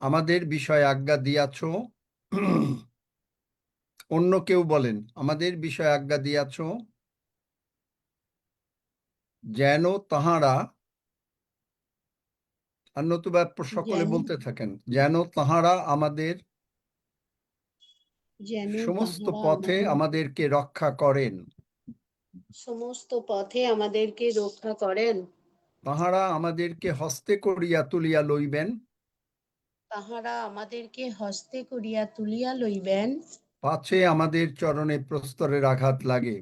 আমাদের বিষয়ে আজ্ঞা দিয়াছ। অন্য কেউ বলেন, আমাদের বিষয়ে আজ্ঞা দিয়াছ যেন তাহারা, আর নতুবা সকলে যেন বলতে থাকেন, যেন তাহারা আমাদের সমস্ত পথে আমাদেরকে রক্ষা করেন। সমস্ত পথে আমাদেরকে রক্ষা করেন। তাহারা আমাদেরকে হস্তে করিয়া তুলিয়া লইবেন, তাহারা আমাদেরকে হস্তে করিয়া তুলিয়া লইবেন, পাছে আমাদের চরণে প্রস্তরের আঘাত লাগে।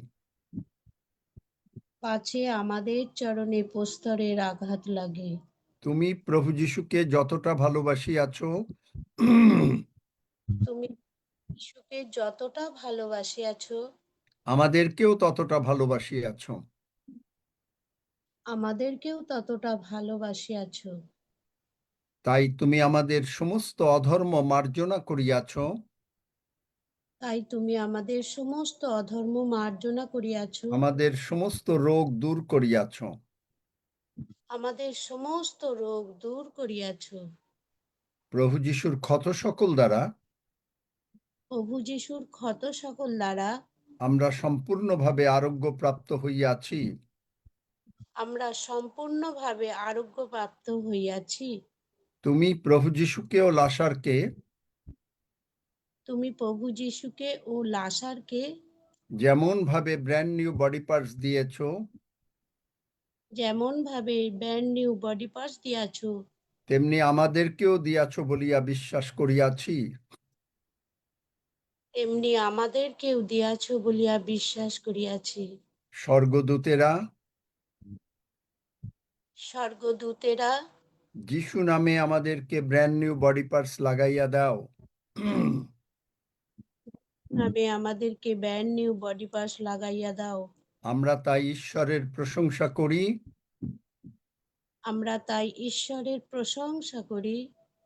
পাছে আমাদের চরণে প্রস্তরের আঘাত লাগে। তুমি প্রভু যীশুকে যতটা ভালোবাসিয়াছ, তুমি যিশুকে যতটা ভালোবাসিয়াছ, আমাদেরকেও ততটা ভালোবাসিয়াছ। আমাদেরকেও ততটা ভালোবাসিয়াছ। তাই তুমি আমাদের সমস্ত অধর্ম মার্জনা করিয়াছ, তাই তুমি আমাদের সমস্ত অধর্ম মার্জনা করিয়াছ, আমাদের সমস্ত রোগ দূর করিয়াছ। আমাদের সমস্ত রোগ দূর করিয়াছ। প্রভু যীশুর ক্ষত সকল দ্বারা প্রভু যিশুর ক্ষত সকল দ্বারা আমরা সম্পূর্ণভাবে আরোগ্যপ্রাপ্ত হইয়াছি। আমরা সম্পূর্ণভাবে আরোগ্যপ্রাপ্ত হইয়াছি। তুমি প্রভু যীশুকে ও লাসারকে তুমি প্রভু যিশুকে ও লাসারকে যেমন ভাবে ব্র্যান্ড নিউ বডি পার্টস দিয়েছ, যেমন ভাবে ব্র্যান্ড নিউ বডি পার্টস দিয়াছ, তেমনি আমাদেরকেও দিয়াছ বলিয়া বিশ্বাস করিয়াছি। তেমনি আমাদেরকেও দিয়াছ বলিয়া বিশ্বাস করিয়াছি। স্বর্গদূতেরা স্বর্গদূতেরা যিশু নামে আমাদেরকে ব্র্যান্ড নিউ বডি পার্টস লাগাইয়া দাও। নামে আমাদেরকে ব্র্যান্ড নিউ বডি পার্টস লাগাইয়া দাও। আমরা তাই ঈশ্বরের প্রশংসা করি, আমরা তাই ঈশ্বরের প্রশংসা করি,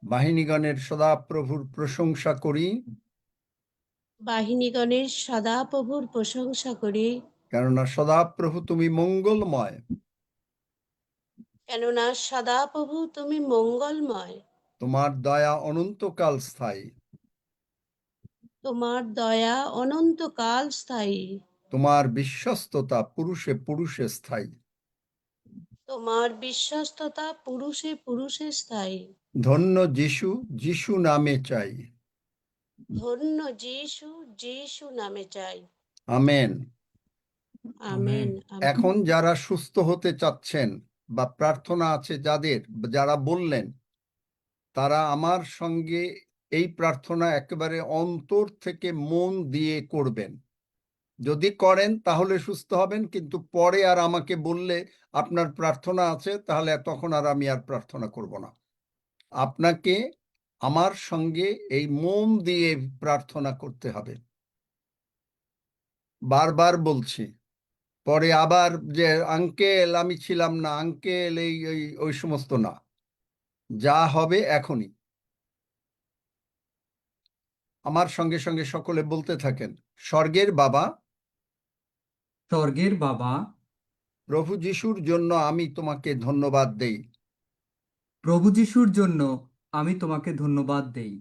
বাহিনীগণের সদাপ্রভুর প্রশংসা করি, বাহিনীগণের সদাপ্রভুর প্রশংসা করি, কেননা সদাপ্রভু তুমি মঙ্গলময়, কেননা সদাপ্রভু তুমি মঙ্গলময়। তোমার দয়া অনন্তকাল স্থায়ী, তোমার দয়া অনন্তকাল স্থায়ী, তোমার বিশ্বস্ততা পুরুষে পুরুষে স্থায়ী। তোমার বিশ্বস্ততা পুরুষে পুরুষে স্থায়ী। ধন্য যিশু, যিশু নামে চাই। ধন্য যিশু, যিশু নামে চাই। আমেন। আমেন। এখন যারা সুস্থ হতে চাচ্ছেন বা প্রার্থনা আছে যাদের, যারা বললেন, তারা আমার সঙ্গে এই প্রার্থনা একেবারে অন্তর থেকে মন দিয়ে করবেন। যদি করেন তাহলে সুস্থ হবেন, কিন্তু পরে আর আমাকে বললে আপনার প্রার্থনা আছে, তাহলে তখন আর আমি আর প্রার্থনা করব না। আপনাকে আমার সঙ্গে এই মন দিয়ে প্রার্থনা করতে হবে। বারবার বলছি, পরে আবার যে আঙ্কেল আমি ছিলাম না, আঙ্কেল এই ওই সমস্ত না, যা হবে এখনই। আমার সঙ্গে সঙ্গে সকলে বলতে থাকেন, স্বর্গের বাবা, স্বর্গের বাবা, প্রভু যিশুর জন্য আমি তোমাকে ধন্যবাদ দেই। প্রভু যিশুর জন্য আমি তোমাকে ধন্যবাদ দেই।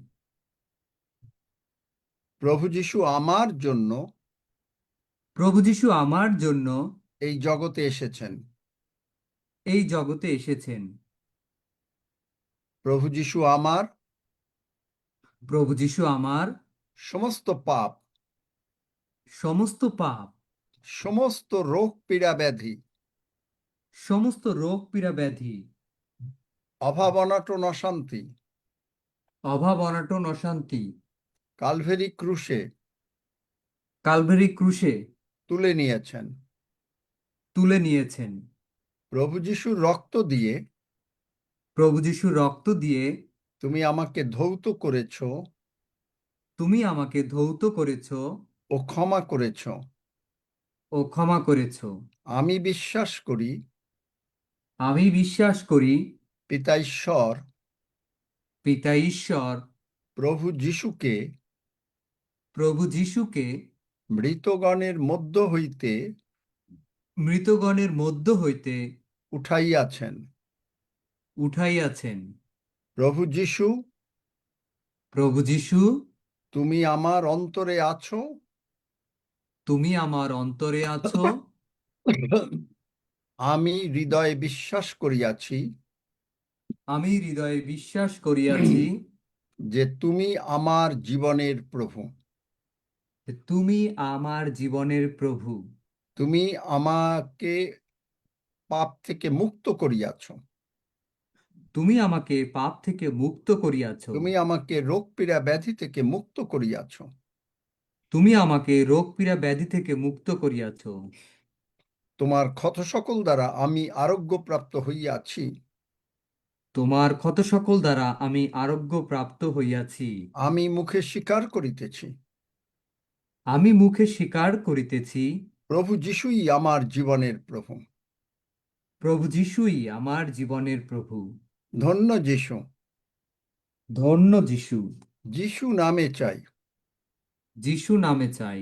প্রভু যিশু আমার জন্য প্রভু যিশু আমার জন্য এই জগতে এসেছেন। এই জগতে এসেছেন। প্রভু যিশু আমার প্রভু যিশু আমার সমস্ত পাপ, সমস্ত পাপ, সমস্ত রোগ পীড়া ব্যাধি, সমস্ত রোগ পীড়া ব্যাধি, অভাব অনাটন অশান্তি অভাব অনাটন অশান্তি কালভেরি ক্রুশে কালভারি ক্রুশে তুলে নিয়েছেন। তুলে নিয়েছেন। প্রভু যিশুর রক্ত দিয়ে প্রভু যিশুর রক্ত দিয়ে তুমি আমাকে ধৌত করেছ তুমি আমাকে ধৌত করেছ ও ক্ষমা করেছ। ও ক্ষমা করেছ। আমি বিশ্বাস করি আমি বিশ্বাস করি পিতা ঈশ্বর পিতা ঈশ্বর প্রভু যিশুকে প্রভু যিশুকে মৃতগণের মধ্য হইতে মৃতগণের মধ্য হইতে উঠাইয়াছেন। উঠাইয়াছেন। প্রভু যিশু, প্রভু যিশু, তুমি আমার অন্তরে আছো। তুমি আমার অন্তরে আছো। আমি হৃদয়ে বিশ্বাস করিয়াছি আমি হৃদয়ে বিশ্বাস করিয়াছি যে তুমি আমার জীবনের প্রভু। যে তুমি আমার জীবনের প্রভু। তুমি আমাকে পাপ থেকে মুক্ত করিয়াছ। তুমি আমাকে পাপ থেকে মুক্ত করিয়াছ। তুমি আমাকে রোগ পীড়া ব্যাধি থেকে মুক্ত করিয়াছ। তুমি আমাকে রোগ পীড়া ব্যাধি থেকে মুক্ত করিয়াছ। তোমার ক্ষত সকল দ্বারা আমি আরোগ্যপ্রাপ্ত হইয়াছি। তোমার ক্ষত সকল দ্বারা আমি আরোগ্য প্রাপ্ত হইয়াছি। আমি মুখে স্বীকার করিতেছি, আমি মুখে স্বীকার করিতেছি, প্রভু যিশুই আমার জীবনের প্রভু। প্রভু যিশুই আমার জীবনের প্রভু। ধন্য যিশু। ধন্য যিশু। যিশু নামে চাই। যিশু নামে চাই।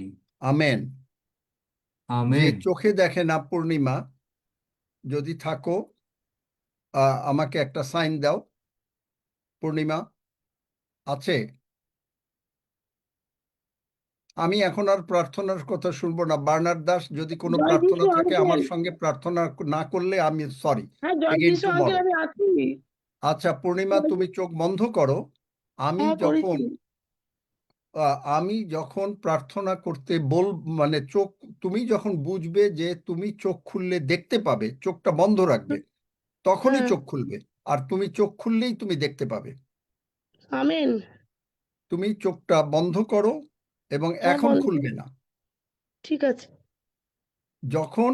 আমেন। যে আমেন। চোখে দেখে না পূর্ণিমা, যদি থাকো আমাকে একটা সাইন দাও। পূর্ণিমা আছে? আমি এখন আর প্রার্থনার কথা শুনবো না। বার্নার্ড দাস, যদি কোনো জয় প্রার্থনা যিশু থাকে আঙ্কেল। আমার সঙ্গে প্রার্থনা না করলে আমি সরি। হ্যাঁ, জয় এগেইন যিশু আঙ্কেল, টুমরো। আমি আছি। আচ্ছা পূর্ণিমা, তুমি চোখ বন্ধ করো। আমি হ্যাঁ, যখন করেছি। আমি যখন প্রার্থনা করতে মানে চোখ, তুমি যখন বুঝবে যে তুমি চোখ খুললে দেখতে পাবে, চোখটা বন্ধ রাখবে, তখনই হ্যাঁ। চোখ খুলবে। আর তুমি চোখ খুললেই তুমি দেখতে পাবে। আমেন। তুমি চোখটা বন্ধ করো এবং হ্যাঁ, এখন বন্ধ। খুলবে না। ঠিক আছে। যখন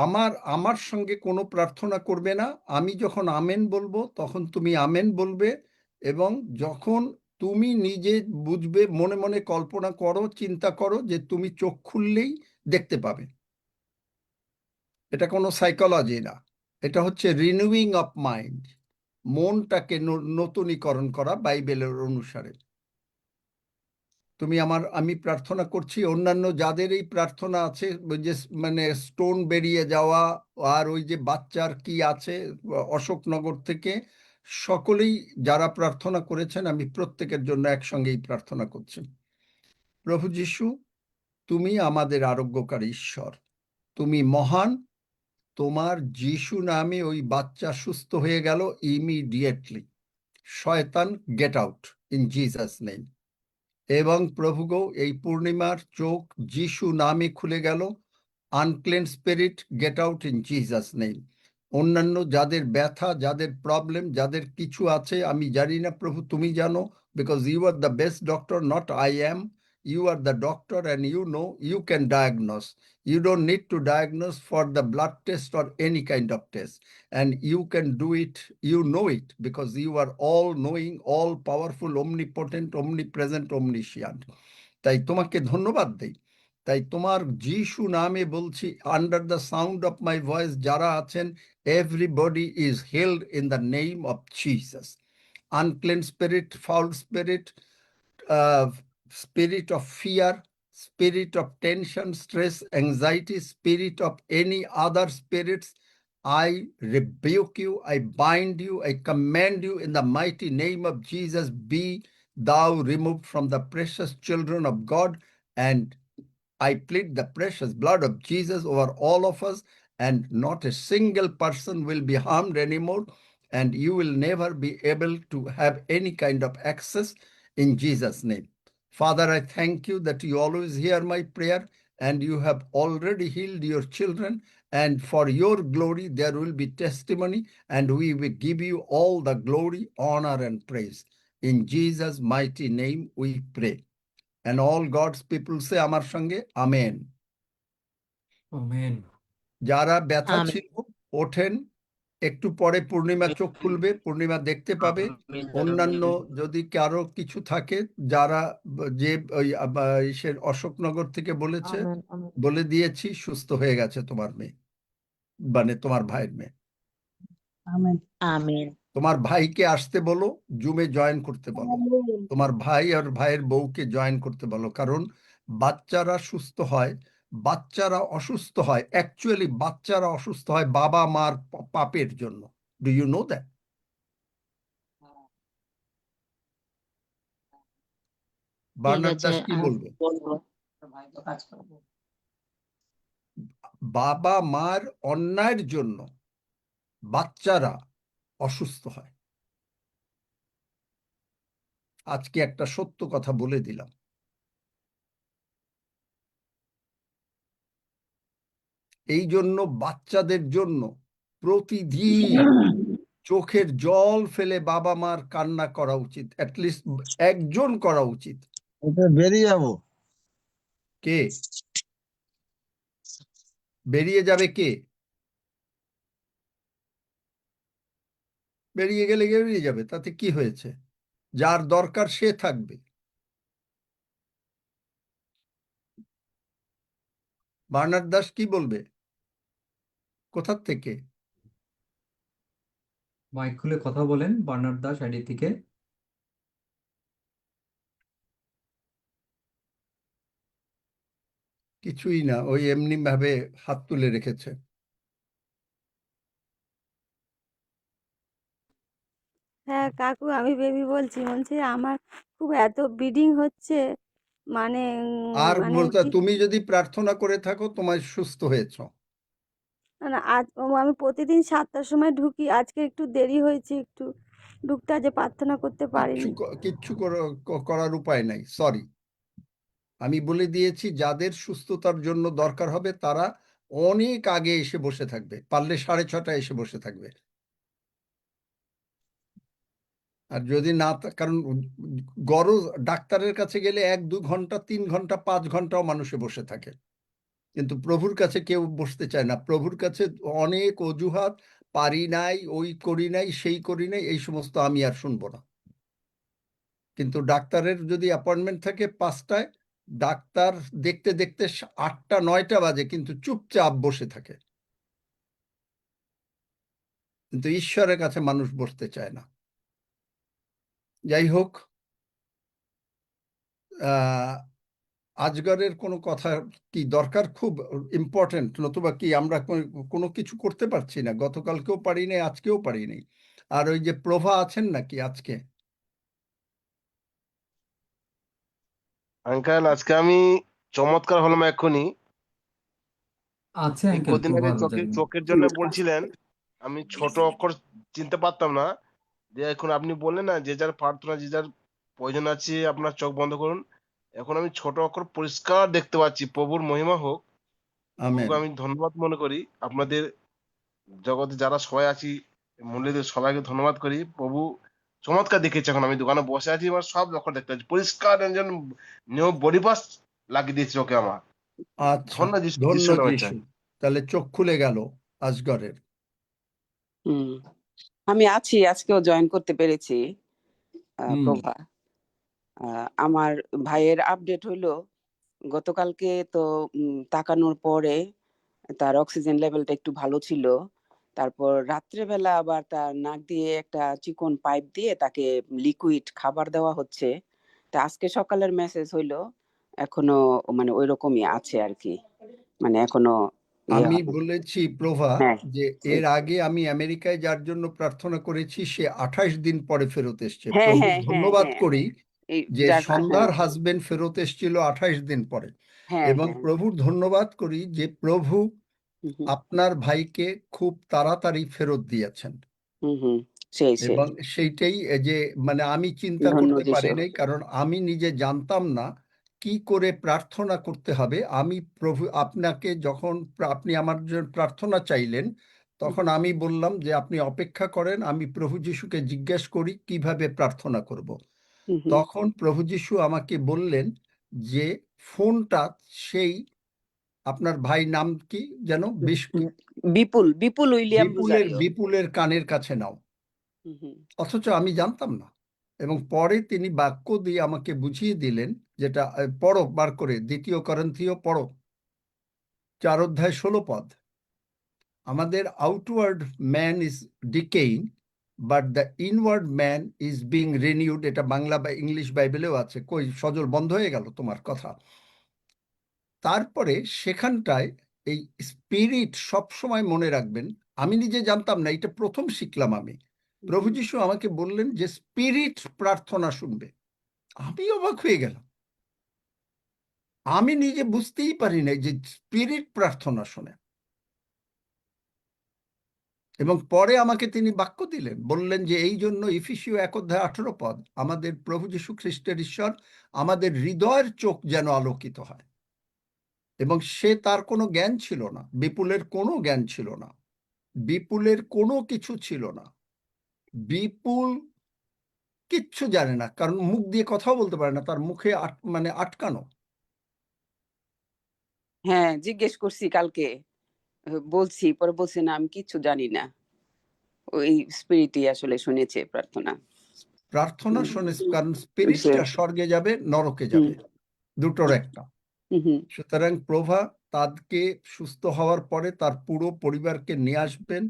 আমার আমার সঙ্গে কোনো প্রার্থনা করবে না, আমি যখন আমেন বলবো তখন তুমি আমেন বলবে। এবং যখন তুমি নিজে বুঝবে, মনে মনে কল্পনা করো, চিন্তা করো যে তুমি চোখ খুললেই দেখতে পাবে। এটা কোনো সাইকোলজি না, এটা হচ্ছে রিনিউইং অফ মাইন্ড, মনটাকে নতুনীকরণ করা বাইবেলের অনুসারে। আমি প্রার্থনা করছি অন্যান্য যাদের এই প্রার্থনা আছে, ওই যে মানে স্টোন বেরিয়ে যাওয়া, আর ওই যে বাচ্চার কি আছে অশোকনগর থেকে, সকলেই যারা প্রার্থনা করেছেন, আমি প্রত্যেকের জন্য একসঙ্গেই প্রার্থনা করছি। প্রভু যিশু, তুমি আমাদের আরোগ্যকারী ঈশ্বর, তুমি মহান। তোমার যিশু নামে ওই বাচ্চা সুস্থ হয়ে গেল ইমিডিয়েটলি। শয়তান, gate out in Jesus name. এবং প্রভু গো, এই পূর্ণিমার চোখ যিশু নামে খুলে গেল। Unclean spirit, get out in Jesus name. অন্যান্য যাদের ব্যথা, যাদের প্রবলেম, যাদের কিছু আছে, আমি জানি না প্রভু, তুমি জানো, because you are the best doctor, not I am. You are the doctor and you know, you can diagnose. You don't need to diagnose for the blood test or any kind of test. And you can do it, you know it, because you are all knowing, all powerful, omnipotent, omnipresent, omniscient. তাই তোমাকে ধন্যবাদ দেই। তাই তোমার যিশু নামে বলছি, under the sound of my voice যারা আছেন, everybody is held in the name of Jesus. Unclean spirit, foul spirit, spirit of fear, spirit of tension, stress, anxiety, spirit of any other spirits, I rebuke you, I bind you, I command you in the mighty name of Jesus, be thou removed from the precious children of God. And I plead the precious blood of Jesus over all of us, and not a single person will be harmed anymore, and you will never be able to have any kind of access in Jesus' name. Father, I thank you that you always hear my prayer, and you have already healed your children, and for your glory there will be testimony, and we will give you all the glory, honor, and praise. In Jesus' mighty name we pray. And all God's people say আমার সঙ্গে amen. Amen. যারা ব্যথা amen. ছিল ওঠেন, একটু পরে পূর্ণিমা চোখ খুলবে, পূর্ণিমা দেখতে পাবে। অন্যান্য যদি কারো কিছু থাকে, যারা যে ওই ইসের অশোকনগর থেকে বলেছে, আমেন, আমেন। বলে দিয়েছি, সুস্থ হয়ে গেছে তোমার মেয়ে, মানে তোমার ভাইয়ের মেয়ে। আমেন। আমেন। তোমার ভাইকে আসতে বলো, জুমে জয়েন করতে বলো। আমেন। তোমার ভাই আর ভাইয়ের বউকে জয়েন করতে বলো, কারণ বাচ্চারা সুস্থ হয়, বাচ্চারা অসুস্থ হয়, অ্যাকচুয়ালি বাচ্চারা অসুস্থ হয় বাবা মার পাপের জন্য। Do you know that? Bernard আছে দাস কি বলবে? বলবো। বাবা মার অন্যায়ের জন্য বাচ্চারা অসুস্থ হয়। আজকে একটা সত্য কথা বলে দিলাম। এই জন্য বাচ্চাদের জন্য প্রতিদিন চোখের জল ফেলে বাবা মার কান্না করা উচিত, অ্যাটলিস্ট একজন করা উচিত। এটা বেরিয়ে যাবো। কে বেরিয়ে যাবে? কে বেরিয়ে গেলে বেরিয়ে যাবে, তাতে কি হয়েছে? যার দরকার সে থাকবে। বার্নার্ড দাস কি বলবে? কোথার থেকে? মাইক খুলে কথা বলেন বার্নার্ড দাস আইডি থেকে। কিছুই না, ওই এমনি ভাবে হাত তুলে রেখেছে। হ্যাঁ কাকু, আমি বেবি বলছি। বলছি আমার খুব এত ব্লিডিং হচ্ছে, মানে আর মানে বলতে, কি, তুমি যদি প্রার্থনা করে থাকো তোমায় সুস্থ হয়েছ। না না, আজ আমি প্রতিদিন 7টার সময় ঢুকি, আজকে একটু দেরি হয়েছে, একটু ঢুকতে, আজ প্রার্থনা করতে পারিনি। কিচ্ছু করার উপায় নাই, সরি। আমি বলে দিয়েছি যাদের সুস্থতার জন্য দরকার হবে তারা অনেক আগে এসে বসে থাকবে, পারলে 6:30 এসে বসে থাকবে। আর যদি না কারণ গরজ ডাক্তারের কাছে গেলে 1-2 ঘন্টা, 3 ঘন্টা, 5 ঘন্টাও মানুষে বসে থাকে, কিন্তু প্রভুর কাছে কেউ বসতে চায় না। প্রভুর কাছে অনেক অজুহাত, পারি নাই, ওই করি নাই, সেই করি নাই, এই সমস্ত আমি আর শুনবো না। কিন্তু ডাক্তারের যদি অ্যাপয়েন্টমেন্ট থাকে 5টায়, ডাক্তার দেখতে দেখতে 8টা-9টা বাজে, কিন্তু চুপচাপ বসে থাকে। কিন্তু ঈশ্বরের কাছে মানুষ বসতে চায় না। যাই হোক, আজগরের কোনো কথা কি দরকার? খুব ইম্পর্টেন্ট, নতুবা কি আমরা কোনো কিছু করতে পারছি না? গতকালকেও পারিনি, আজকেও পারিনি। আর ওই যে প্রভা আছেন নাকি আজকে? আঙ্কেল, আজকে আমি চমৎকার হলাম এক্ষুনি। আছে এই আঙ্কেল কদিন প্রভা আগে জানি। চোখের জন্য বলছিলেন, আমি ছোট অক্ষর চিনতে পারতাম না। যে এখন আপনি বললেন না, যে যার প্রার্থনা, যে যার প্রয়োজন আছে আপনার চোখ বন্ধ করুন। এখন আমি ছোট অক্ষর পরিষ্কার দেখতে পাচ্ছি। প্রভুর মহিমা হোক। আমেন। প্রভুকে আমি ধন্যবাদ মনে করি। আপনাদের জগতে যারা সবাই আছি, মূল্যদের সবাইকে ধন্যবাদ করি। প্রভু চমৎকার দেখেছে। এখন আমি দোকানে বসে আছি, আমার সব অক্ষর দেখতে পাচ্ছি পরিষ্কার। একজন নিউ বডি পাস লাগিয়ে দিয়েছে ওকে আমার। আচ্ছা, ধন্য যিশু, ধন্য যিশু নামে চাই। যিশু। তাহলে চোখ খুলে গেল আজগরের। হুম, আমি আছি, আজকেও জয়েন করতে পেরেছি। হুম। প্রভা, আমার ভাইয়ের আপডেট হইলো গতকালকে তো তাকানোর পরে তার অক্সিজেন লেভেলটা একটু ভালো ছিল। তারপর রাত্রেবেলা আবার তার নাক দিয়ে একটা চিকন পাইপ দিয়ে তাকে লিকুইড খাবার দেওয়া হচ্ছে। তা আজকে সকালের মেসেজ হইলো এখনো মানে ওই রকমই আছে আর কি, মানে এখনো ইয়ে আমি হয়। বলেছি প্রভা হ্যাঁ, যে এর আগে আমি আমেরিকায় যার জন্য প্রার্থনা করেছি সে 28 দিন পরে ফেরত এসছে। হ্যাঁ, প্রভুর হ্যাঁ, হ্যাঁ, ধন্যবাদ হ্যাঁ, করি এই যে যার, সন্ধ্যার হ্যাঁ, হাজবেন্ড ফেরত এসেছিল 28 দিন পরে। হ্যাঁ, এবং হ্যাঁ, প্রভুর ধন্যবাদ করি যে প্রভু হুম, হুম, আপনার ভাইকে খুব তাড়াতাড়ি ফেরত দিয়েছেন। হুম, হুম, সেই এবং সেইটাই যে মানে আমি চিন্তা ধন্য করতে পারি যিশু। নাই, কারণ আমি নিজে জানতাম না কি করে প্রার্থনা করতে হবে। আমি প্রভু আপনাকে যখন আপনি আমার জন্য প্রার্থনা চাইলেন, তখন আমি বললাম যে আপনি অপেক্ষা করেন, আমি প্রভু যিশুকে জিজ্ঞেস করি কিভাবে প্রার্থনা করব। হুম, হুম, তখন প্রভু যিশু আমাকে বললেন যে ফোনটা সেই আপনার ভাই নাম কি যেন, হুম, বিপুল বিপুল উইলিয়াম রোজারিও। বিপুলের কানের কাছে নাও। হুম, হুম, অথচ আমি জানতাম না। এবং পরে তিনি বাক্য দিয়ে আমাকে বুঝিয়ে দিলেন, যেটা পড়ো বার করে, 2 করিন্থীয় পড়ো, 4 অধ্যায় 16 পদ। আমাদের outward man is decaying but the inward man is being renewed. এটা বাংলা বা ইংলিশ বাইবেলেও আছে। কই সজল, বন্ধ হয়ে গেল তোমার কথা? তারপরে সেখানটায় এই স্পিরিট সব সময় মনে রাখবেন। আমি নিজে জানতাম না, এটা প্রথম শিখলাম আমি। প্রভু যিশু আমাকে বললেন যে স্পিরিট প্রার্থনা শুনবে। আমি অবাক হয়ে গেলাম। আমি নিজে বুঝতেই পারি না যে স্পিরিট প্রার্থনা শোনে। এবং পরে আমাকে তিনি বাক্য দিলেন, বললেন যে এই জন্য ইফিসীয় 1:18 আমাদের প্রভু যীশু খ্রিস্টের ঈশ্বর আমাদের হৃদয়ের চোখ যেন আলোকিত হয়। এবং সে তার কোনো জ্ঞান ছিল না, বিপুলের কোনো জ্ঞান ছিল না, বিপুলের কোনো কিছু ছিল না। বিপুল কিচ্ছু জানে না, কারণ মুখ দিয়ে কথাও বলতে পারে না, তার মুখে মানে আটকানো। হ্যাঁ, জিজ্ঞেস করছি কালকে, বলছি, পরে বলছি না আমি কিচ্ছু জানি না। ওই স্পিরিটই আসলে শুনেছে প্রার্থনা। প্রার্থনা হুম। শোনে, কারণ স্পিরিটটা স্বর্গে যাবে, নরকে যাবে, দুটোর একটা। হুম। সুতরাং প্রভা তাকে সুস্থ হওয়ার পরে তার পুরো পরিবারকে নিয়ে আসবেন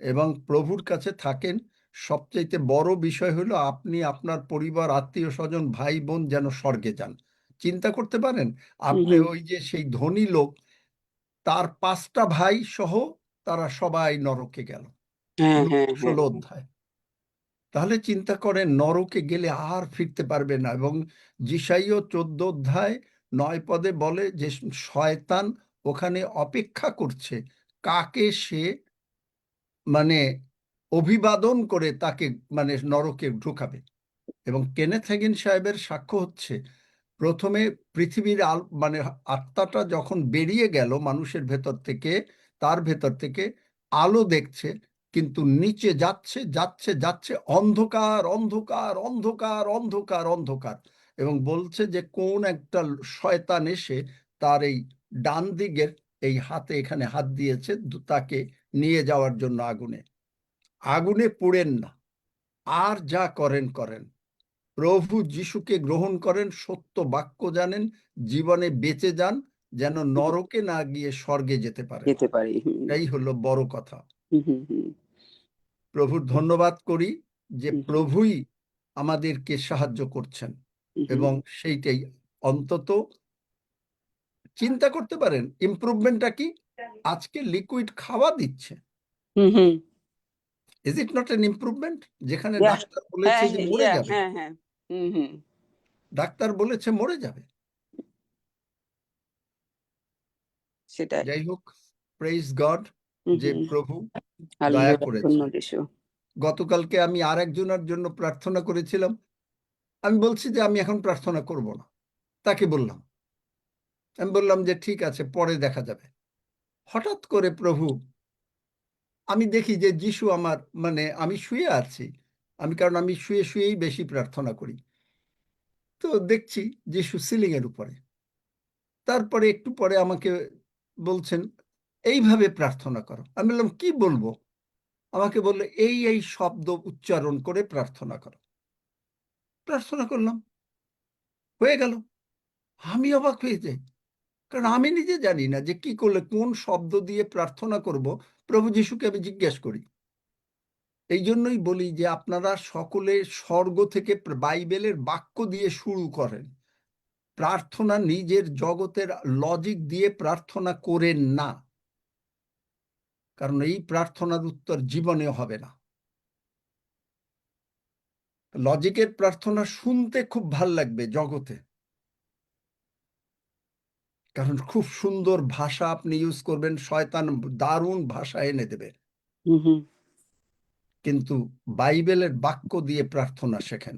এবং প্রভুর কাছে থাকেন। সবচাইতে বড় বিষয় হলো আপনি আপনার পরিবার, আত্মীয় স্বজন, ভাই বোন যেন স্বর্গে যান। চিন্তা করতে পারেন, আপনি হুম। ওই যে সেই ধনী লোক, তার 5টা ভাই সহ তারা সবাই নরকে গেল, হ্যাঁ, লুক হ্যাঁ, হ্যাঁ। 16 অধ্যায়। তাহলে চিন্তা করেন, নরকে গেলে আর ফিরতে পারবে না। এবং যিশাইও 14 অধ্যায় 9 পদে বলে যে শয়তান ওখানে অপেক্ষা করছে কাকে সে মানে অভিবাদন করে তাকে মানে নরকে ঢুকাবে। এবং কেনেথ হেগিন সাহেবের সাক্ষ্য হচ্ছে, প্রথমে পৃথিবীর মানে আত্মাটা যখন বেরিয়ে গেল মানুষের ভেতর থেকে, তার ভেতর থেকে আলো দেখছে, কিন্তু নিচে যাচ্ছে যাচ্ছে যাচ্ছে অন্ধকার অন্ধকার অন্ধকার অন্ধকার অন্ধকার। এবং বলছে যে কোন একটা শয়তান এসে তার এই ডান দিকের এই হাতে এখানে হাত দিয়েছে, তাকে নিয়ে যাওয়ার জন্য আগুনে। আগুনে পুড়েন না, আর যা করেন করেন, প্রভু যিশুকে গ্রহণ করেন, সত্য বাক্য জানেন, জীবনে বেঁচে যান, যেন নরকে না গিয়ে স্বর্গে যেতে পারেন। যেতে পারি। এটাই হলো বড় কথা। হুম। প্রভুর ধন্যবাদ করি যে হুম। প্রভুই আমাদেরকে সাহায্য করছেন। এবং সেইটাই অন্তত চিন্তা করতে পারেন ইমপ্রুভমেন্টটা কি। আজকে লিকুইড খাওয়া দিচ্ছে, হুম। Is it not an improvement? যেখানে Yeah. ডাক্তার বলেছে যে মরে যাবে, হ্যাঁ। হুম। ডাক্তার বলেছে মরে যাবে। সেটাই। যাই হোক, প্রেইজ গড যে প্রভু দয়া হালেলুয়া, করেছে। ধন্যবাদ যিশু। গতকালকে আমি আরেকজনের জন্য প্রার্থনা করেছিলাম। আমি বলছি যে আমি এখন প্রার্থনা করব না, তাকে বললাম। আমি বললাম যে ঠিক আছে, পরে দেখা যাবে। হঠাৎ করে প্রভু, আমি দেখি যে যিশু আমার মানে আমি শুয়ে আছি, কারণ আমি শুয়ে শুয়েই বেশি প্রার্থনা করি, তো দেখছি যিশু সিলিং এর উপরে। তারপরে একটু পরে আমাকে বলছেন এইভাবে প্রার্থনা করো। আমি বললাম কি বলবো? আমাকে বললো এই শব্দ উচ্চারণ করে প্রার্থনা করো। প্রার্থনা করলাম, হয়ে গেল। আমি অবাক হয়ে যাই, কারণ আমি নিজে জানি না যে কি করলে কোন শব্দ দিয়ে প্রার্থনা করব। প্রভু যিশুকে আমি জিজ্ঞেস করি। এই জন্যই বলি যে আপনারা সকলে স্বর্গ থেকে বাইবেলের বাক্য দিয়ে শুরু করেন। প্রার্থনা নিজের জগতের লজিক দিয়ে প্রার্থনা করেন না, কারণ এই প্রার্থনার উত্তর জীবনেও হবে না। লজিকের প্রার্থনা শুনতে খুব ভাল লাগবে জগতে, কারণ খুব সুন্দর ভাষা আপনি ইউজ করবেন, শয়তান দারুণ ভাষা এনে দেবে। কিন্তু বাইবেলের বাক্য দিয়ে প্রার্থনা শেখেন,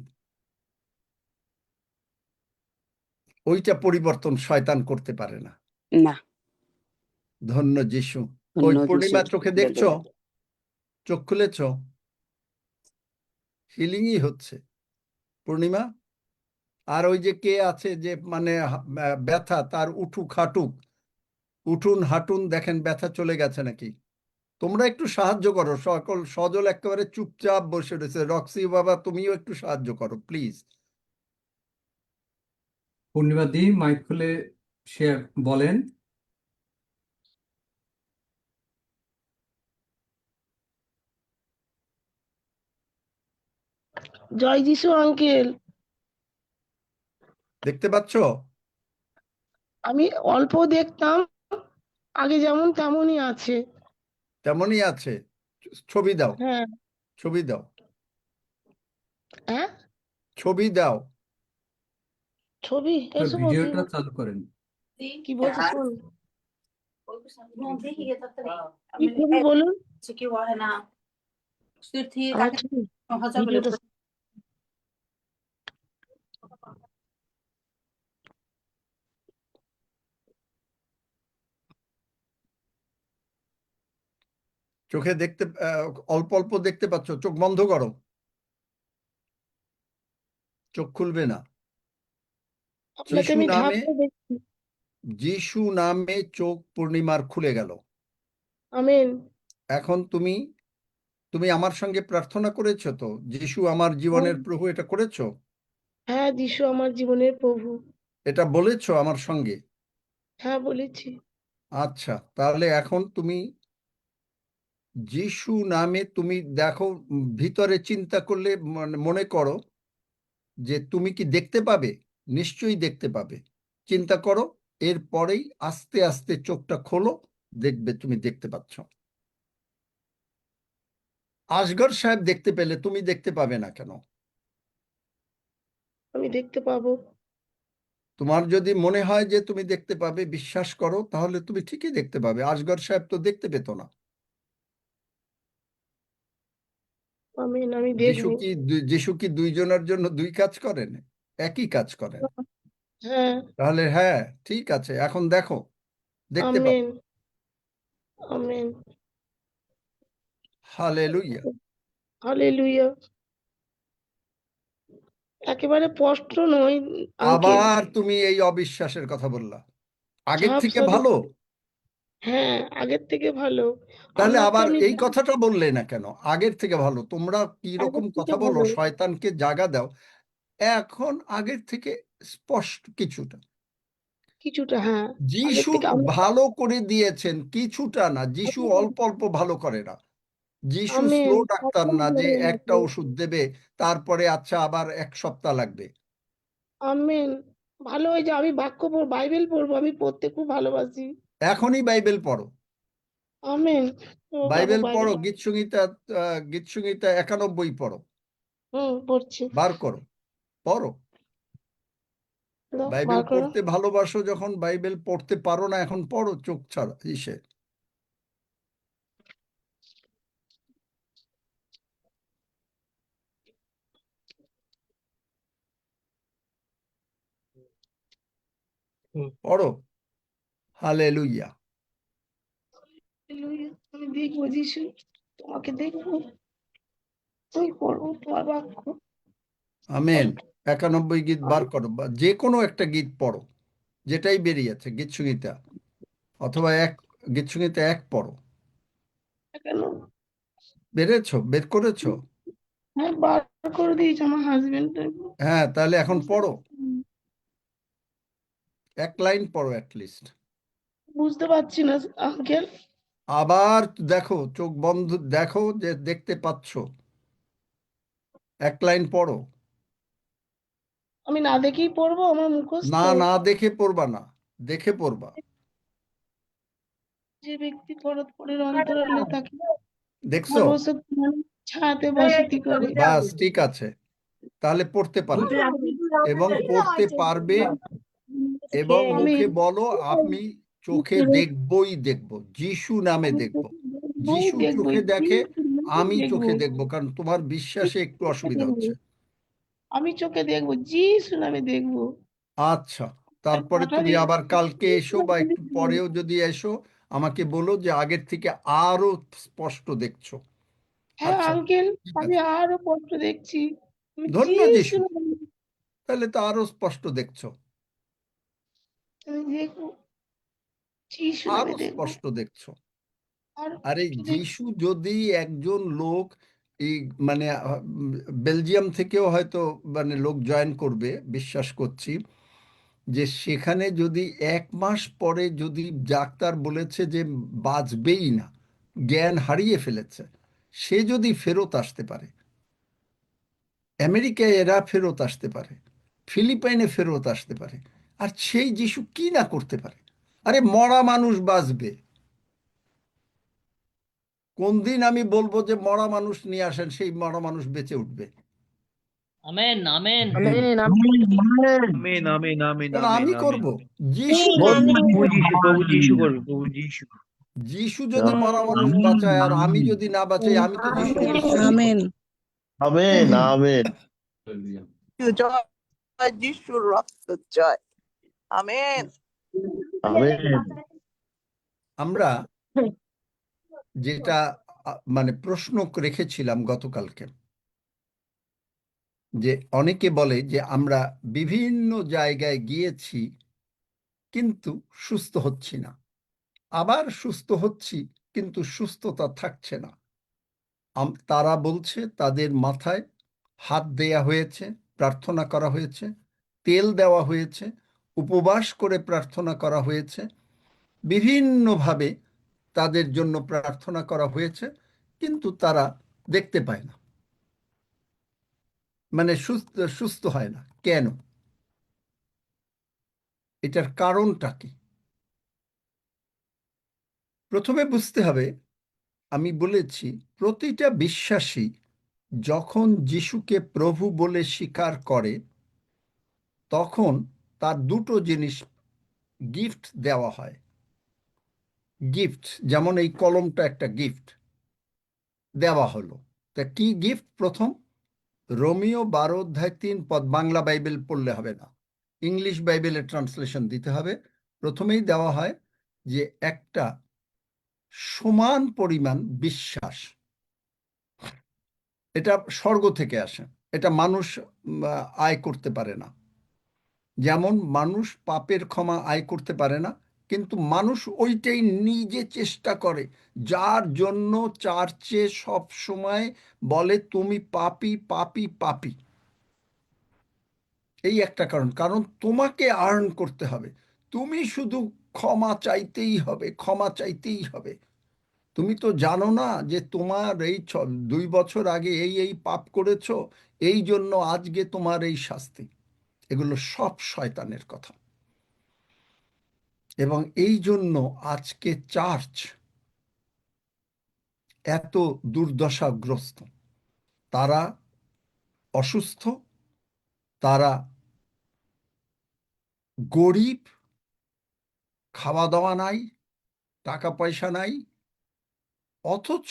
ওইটা পরিবর্তন শয়তান করতে পারে না। না। ধন্য যিশু। ওই ধন্য পূর্ণিমা যিশু। চোখে দেখছো, চোখ খুলেছ, হিলিংই হচ্ছে পূর্ণিমা। আর ওই যে কে আছে যে মানে ব্যথা, তার উঠুন হাঁটুন, দেখেন ব্যথা চলে গেছে নাকি। তোমরা একটু সাহায্য করো, সকল সজল একেবারে চুপচাপ বসে রয়েছে। রক্সি বাবা, তুমিও একটু সাহায্য করো প্লিজ। পূর্ণিমা দি মাইক খুলে শেয়ার বলেন। জয় যিশু আঙ্কেল। দেখতে পাচ্ছ? আমি অল্প দেখতাম, আগে যেমন তেমনই আছে। তেমনই আছে। ছবি দাও, হ্যাঁ। ছবি দাও, হ্যাঁ, ছবি দাও। ছবি এসো ভিডিওটা চালু করেন। কি বলছো শোন, কি করবি বলুন। আচ্ছা, ভিডিওটা চোখে দেখতে অল্প অল্প দেখতে পাচ্ছ, চোখ বন্ধ করো, চোখ খুলবে না। আপনাকে যিশু আমি নামে, ঝাঁকতে দেখছি। যিশু নামে চোখ পূর্ণিমার খুলে গেল। আমেন। এখন তুমি তুমি আমার সঙ্গে প্রার্থনা করেছো তো, যিশু আমার হ্যাঁ, জীবনের প্রভু, এটা করেছো? হ্যাঁ, যিশু আমার জীবনের প্রভু। এটা বলেছো আমার সঙ্গে? হ্যাঁ, বলেছি। আচ্ছা, তাহলে এখন তুমি যিশু নামে তুমি দেখো, ভিতরে চিন্তা করলে মনে করো যে তুমি কি দেখতে পাবে? নিশ্চয়ই দেখতে পাবে। চিন্তা করো, এরপরেই আস্তে আস্তে চোখটা খোলো, দেখবে তুমি দেখতে পাচ্ছ। আসগর সাহেব দেখতে পেলে তুমি দেখতে পাবে না কেন? আমি দেখতে পাবো। তোমার যদি মনে হয় যে তুমি দেখতে পাবে, বিশ্বাস করো, তাহলে তুমি ঠিকই দেখতে পাবে। আসগর সাহেব তো দেখতে পেত না। আমেন, আমি যিশু দেখবো। কি যিশু কি দুইজনের জন্য দুই কাজ করেন? একই কাজ করেন। হ্যাঁ। তাহলে হ্যাঁ, ঠিক আছে, এখন দেখো, দেখতে পাবো। আমেন। আমেন। হালেলুয়া। হালেলুয়া। একেবারে স্পষ্ট নয় আঙ্কেল, আবার তুমি এই অবিশ্বাসের কথা বললা। আগের থেকে ঝাপসা ভালো? হ্যাঁ, আগের থেকে ভালো। তাহলে আপনাকে আবার আমি এই কথাটা বললে না কেন? আগের থেকে ভালো, তোমরা কি রকম আগের থেকে কথা বলো, ভালো। শয়তানকে জাগা দাও। এখন আগের থেকে স্পষ্ট কিছুটা। কিছুটা, হ্যাঁ। আগের যিশু থেকে ভালো করে দিয়েছেন, কিছুটা না। যিশু অল্প অল্প ভালো করে না। যিশু আমেন। স্লো ডাক্তার না যে একটা ওষুধ দেবে, তারপরে আচ্ছা আবার 1 সপ্তাহ লাগবে। আমেন। ভালো হয়ে যে আমি বাক্য বাইবেল পড়বো, আমি পড়তে খুব ভালোবাসি। এখনই বাইবেল পড়ো। আমেন। ও বাবু বাইবেল বাইবেল পড়ো, গীতসংহিতা 91 পড়ো, পড়ছি। বার করো, পড়ো। দাও, বাইবেল বার করো। পড়তে ভালোবাসো যখন, বাইবেল পড়তে পারো না এখন, পড়ো চোখ ছাড়া ইসে। পড়ো। হালেলুয়া। হালেলুয়া। আমি দেখবো যিশু, তোমাকে দেখবো, তুমি পড়বো তোমার বাক্য। আমেন। 91 গীত বার করো, বা যে কোনো একটা গীত পড়ো, যেটাই বেরিয়েছে, গীতসংহিতা, অথবা গীতসংহিতা 1 পড়ো। কেন? বের করেছো? হ্যাঁ, বার করে দিয়েছে আমার হাজবেন্ড। হ্যাঁ, তাহলে এখন পড়ো, 1 লাইন পড়ো অ্যাটলিস্ট। বুঝতে পারছি না আঙ্কেল। আবার দেখো, চোখ বন্ধ, দেখো যে দেখতে পাচ্ছ। 1 লাইন পড়ো। আমি না দেখেই পড়বো, আমার মুখস্থ। না, না দেখে পড়বা না, দেখে পড়বা। যে ব্যক্তি পরের অন্তরালে তাকে দেখছো? সর্বশক্তি ছায়াতে বসতি করে। বাস, ঠিক আছে, তাহলে পড়তে পারলে, এবং পড়তে পারবে, এবং আমি মুখে বলো, আমি চোখে দেখবই দেখবো, যিশু নামে দেখবো। যিশু দেখবো, চোখে দেখে, আমি দেখবো, চোখে দেখবো, কারণ তোমার বিশ্বাসে একটু অসুবিধা হচ্ছে। আমি চোখে দেখবো, যিশু নামে দেখবো। আচ্ছা, তারপরে তুমি আবার কালকে এসো, বা একটু পরেও যদি এসো, আমাকে বলো যে আগের থেকে আরো স্পষ্ট দেখছো। হ্যাঁ আচ্ছা, আঙ্কেল, ঠিক আমি আছে, আরো স্পষ্ট দেখছি। আমি ধন্য যিশু যিশু। নামে তাহলে তো আরো স্পষ্ট দেখছো, আমি দেখবো, যিশু নামে আরো দেখবো। স্পষ্ট দেখছো। আর আরে একটু যিশু যদি একজন লোক, এই মানে বেলজিয়াম থেকেও হয়তো মানে লোক জয়েন করবে, বিশ্বাস করছি, যে সেখানে যদি 1 মাস পরে যদি ডাক্তার বলেছে যে বাঁচবেই না, জ্ঞান হারিয়ে ফেলেছে, সে যদি ফেরত আসতে পারে, আমেরিকায় এরা ফেরত আসতে পারে, ফিলিপাইনে ফেরত আসতে পারে, আর সেই যিশু কি না করতে পারে? আরে মরা মানুষ বাঁচবে। কোন দিন আমি বলবো যে মরা মানুষ নিয়ে আসেন, সেই মরা মানুষ বেঁচে উঠবে? আমেন আমেন আমেন আমিন আমিন আমিন কেন আমিন আমি আমিন করব? যিশু প্রভু যিশু করবে প্রভু যিশু যিশু যদি মরা মানুষ বাঁচায় আর আমি যদি না বাঁচাই, আমি তো যিশুকে বিশ্বাসই করি আমেন না। আমেন আমেন জয় যিশুর রক্ত জয় আমেন আমেন আমরা যেটা মানে প্রশ্ন রেখেছিলাম গতকালকে, যে অনেকে বলে যে আমরা বিভিন্ন জায়গায় গিয়েছি কিন্তু সুস্থ হচ্ছি না, আবার সুস্থ হচ্ছি কিন্তু সুস্থতা থাকছে না। তারা বলছে তাদের মাথায় হাত দেয়া হয়েছে, প্রার্থনা করা হয়েছে, তেল দেওয়া হয়েছে, উপবাস করে প্রার্থনা করা হয়েছে, বিভিন্নভাবে তাদের জন্য প্রার্থনা করা হয়েছে, কিন্তু তারা দেখতে পায় না, মানে সুস্থ হয় না। কেন? এটার কারণটা কি? প্রথমে বুঝতে হবে, আমি বলেছি প্রতিটা বিশ্বাসী যখন যিশুকে প্রভু বলে স্বীকার করে তখন তার দুটো জিনিস গিফট দেওয়া হয়। গিফট, যেমন এই কলমটা একটা গিফট দেওয়া হলো। তা কি গিফট? প্রথম, রোমিও 12:3 বাংলা বাইবেল পড়লে হবে না, ইংলিশ বাইবেলের ট্রান্সলেশন দিতে হবে। প্রথমেই দেওয়া হয় যে একটা সমান পরিমাণ বিশ্বাস। এটা স্বর্গ থেকে আসে, এটা মানুষ আয় করতে পারে না। যেমন মানুষ পাপের ক্ষমা আয় করতে পারে না, কিন্তু মানুষ ওইটাই নিজে চেষ্টা করে, যার জন্য চার্চে সব সময় বলে তুমি পাপী পাপী পাপী। এই একটা কারণ, কারণ তোমাকে আর্ন করতে হবে, তুমি শুধু ক্ষমা চাইতেই হবে, ক্ষমা চাইতেই হবে। তুমি তো জানো না যে তোমার এই 2 বছর আগে এই পাপ করেছো, এই জন্য আজকে তোমার এই শাস্তি। এগুলো সব শয়তানের কথা। এবং এই জন্য আজকে চার্চ এত দুর্দশাগ্রস্ত। তারা অসুস্থ, তারা গরিব, খাওয়া দাওয়া নাই, টাকা পয়সা নাই, অথচ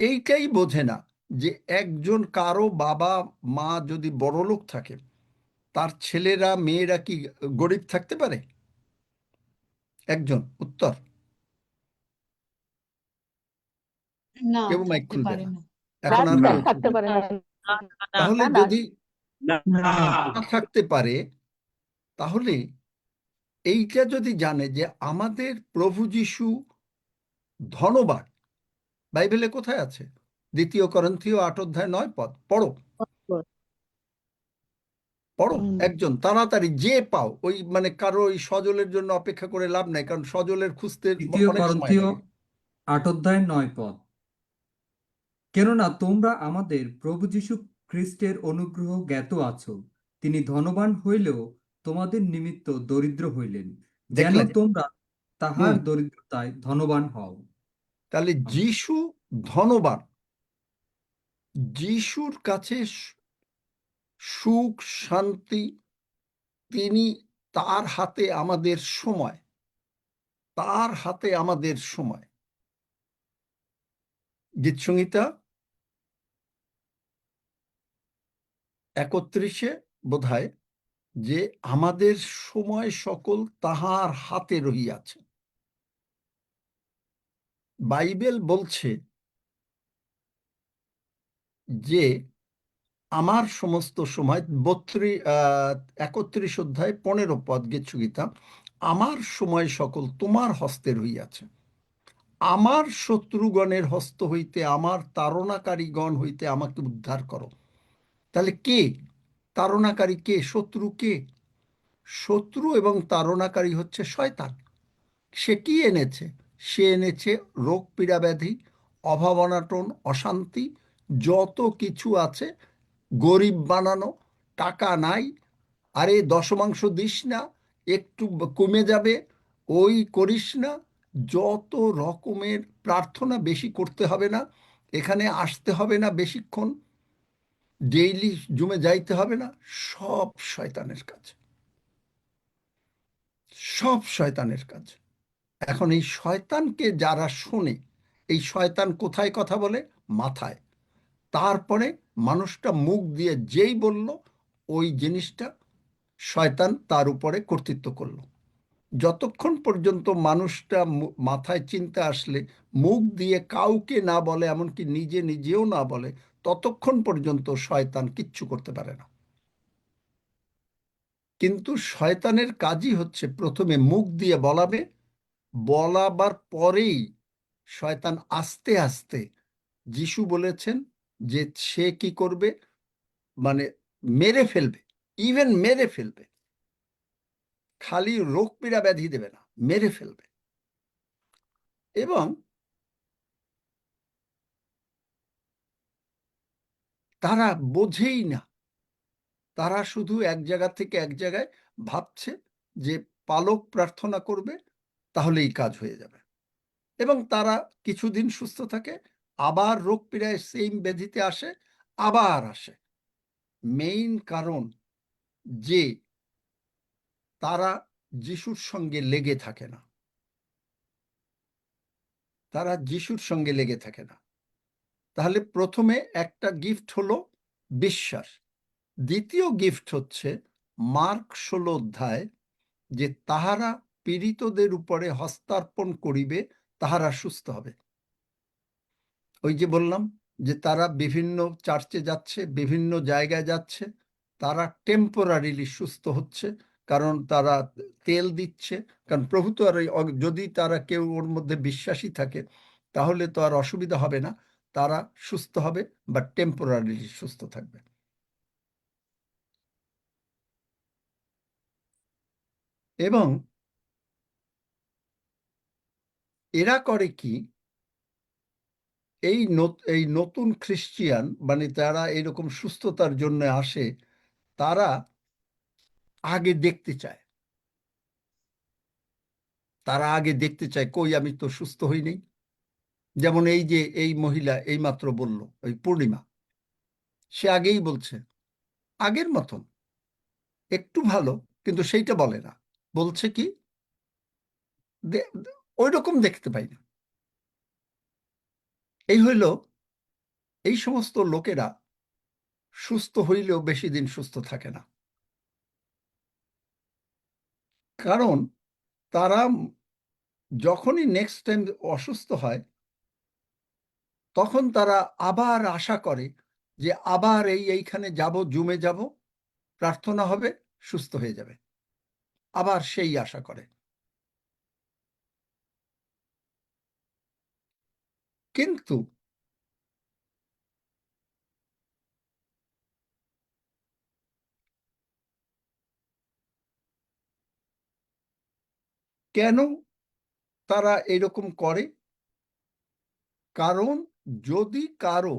এইটাই বোঝে না যে একজন কারো বাবা মা যদি বড়লোক থাকে, তার ছেলেরা মেয়েরা কি গরিব থাকতে পারে? একজন উত্তর, না, কেউ মাইক থাকতে খুলবে পারে না। না। এখন আর কেউ থাকতে খুলবে না। পারে না তাহলে যদি না থাকতে পারে, তাহলে এইটা যদি জানে যে আমাদের প্রভু যিশু ধনবান, বাইবেলে কোথায় আছে? 2 করিন্থীয় 8:9 পড়ো পড়ো, একজন তাড়াতাড়ি যে পাও। ওই মানে কারো ওই সজলের জন্য অপেক্ষা করে লাভ নাই, কারণ সজলের খুঁজতে 2 অনেক সময় করন্থীয় লাগে। 8:9 কেননা তোমরা আমাদের প্রভু যীশু খ্রিস্টের অনুগ্রহ জ্ঞাত আছো, তিনি ধনবান হইলেও তোমাদের নিমিত্ত দরিদ্র হইলেন, যেন দেখলেন? তোমরা তাহার দরিদ্রতায় ধনবান হও। তাহলে যিশু ধনবান, যিশুর কাছে সুখ শান্তি, তিনি, তার হাতে আমাদের সময়, তার হাতে আমাদের সময়। গীতসংহিতা 31 বোধহয়, যে আমাদের সময় সকল তাহার হাতে রহিয়াছে। বাইবেল বলছে যে আমার সমস্ত সময় 31 অধ্যায় 15 পদ গীতসংহিতা, আমার সময় সকল তোমার হস্তে রহিয়াছে, আমার শত্রুগণের হস্ত হইতে, আমার তাড়নাকারীগণ হইতে আমাকে উদ্ধার করো। তাহলে কে তাড়নাকারী? কে শত্রু? কে শত্রু এবং তাড়নাকারী? হচ্ছে শয়তান। সে কি এনেছে? সে এনেছে রোগ পীড়া ব্যাধি, অভাব অনাটন, অশান্তি, যত কিছু আছে, গরিব বানানো, টাকা নাই, আরে দশমাংশ দিস না, একটু কমে যাবে, ওই করিস না, যত রকমের প্রার্থনা, বেশি করতে হবে না, এখানে আসতে হবে না বেশিক্ষণ, ডেইলি জুমে যাইতে হবে না, সব শয়তানের কাজ, সব শয়তানের কাজ। এখন এই শয়তানকে যারা শোনে, এই শয়তান কোথায় কথা বলে? মাথায়। তারপরে মানুষটা মুখ দিয়ে যেই বলল, ওই জিনিসটা শয়তান তার উপরে কর্তৃত্ব করলো। যতক্ষণ পর্যন্ত মানুষটা মাথায় চিন্তা আসলে মুখ দিয়ে কাউকে না বলে, এমনকি নিজে নিজেও না বলে, ততক্ষণ পর্যন্ত শয়তান কিচ্ছু করতে পারে না। কিন্তু শয়তানের কাজই হচ্ছে প্রথমে মুখ দিয়ে বলাবে, বলাবার পরেই শয়তান আস্তে আস্তে, যিশু বলেছেন যে সে কি করবে, মানে মেরে ফেলবে, ইভেন মেরে ফেলবে, খালি রোগ পীড়া ব্যাধি দেবে না, মেরে ফেলবে। এবং তারা বোঝেই না, তারা শুধু এক জায়গা থেকে এক জায়গায় ভাবছে যে পালক প্রার্থনা করবে তাহলেই কাজ হয়ে যাবে, এবং তারা কিছুদিন সুস্থ থাকে, আবার রোগ পীড়ায় সেম ব্যাধিতে আসে, আবার আসে। মেইন কারণ যে তারা যিশুর সঙ্গে লেগে থাকে না, তারা যিশুর সঙ্গে লেগে থাকে না। তাহলে প্রথমে একটা গিফট হলো বিশ্বাস, দ্বিতীয় গিফট হচ্ছে মার্ক 16 অধ্যায়, যে তাহারা পীড়িতদের উপরে হস্তার্পণ করিবে, তাহারা সুস্থ হবে। ওই যে বললাম যে তারা বিভিন্ন চার্চে যাচ্ছে, বিভিন্ন জায়গায় যাচ্ছে, তারা টেম্পোরারিলি সুস্থ হচ্ছে, কারণ তারা তেল দিচ্ছে। কারণ প্রভু তো আর যদি তারা কেউ ওর মধ্যে বিশ্বাসী থাকে তাহলে তো আর অসুবিধা হবে না, তারা সুস্থ হবে বা টেম্পোরারিলি সুস্থ থাকবে। এবং এরা করে কি, এই নতুন খ্রিস্টিয়ান, মানে যারা এরকম সুস্থতার জন্য আসে, তারা আগে দেখতে চায়, তারা আগে দেখতে চায় কই আমি তো সুস্থ হইনি। যেমন এই যে এই মহিলা এইমাত্র বলল, ওই পূর্ণিমা, সে আগেই বলছে আগের মতন, একটু ভালো, কিন্তু সেইটা বলে না, বলছে কি ওই রকম দেখতে পাই না। এই হইল, এই সমস্ত লোকেরা সুস্থ হইলেও বেশি দিন সুস্থ থাকে না, কারণ তারা যখনই নেক্সট টাইম অসুস্থ হয় তখন তারা আবার আশা করে যে আবার এইখানে যাব, জুমে যাব, প্রার্থনা হবে, সুস্থ হয়ে যাবে, আবার সেই আশা করে। কিন্তু কেন তারা এরকম করে? কারণ যদি কারো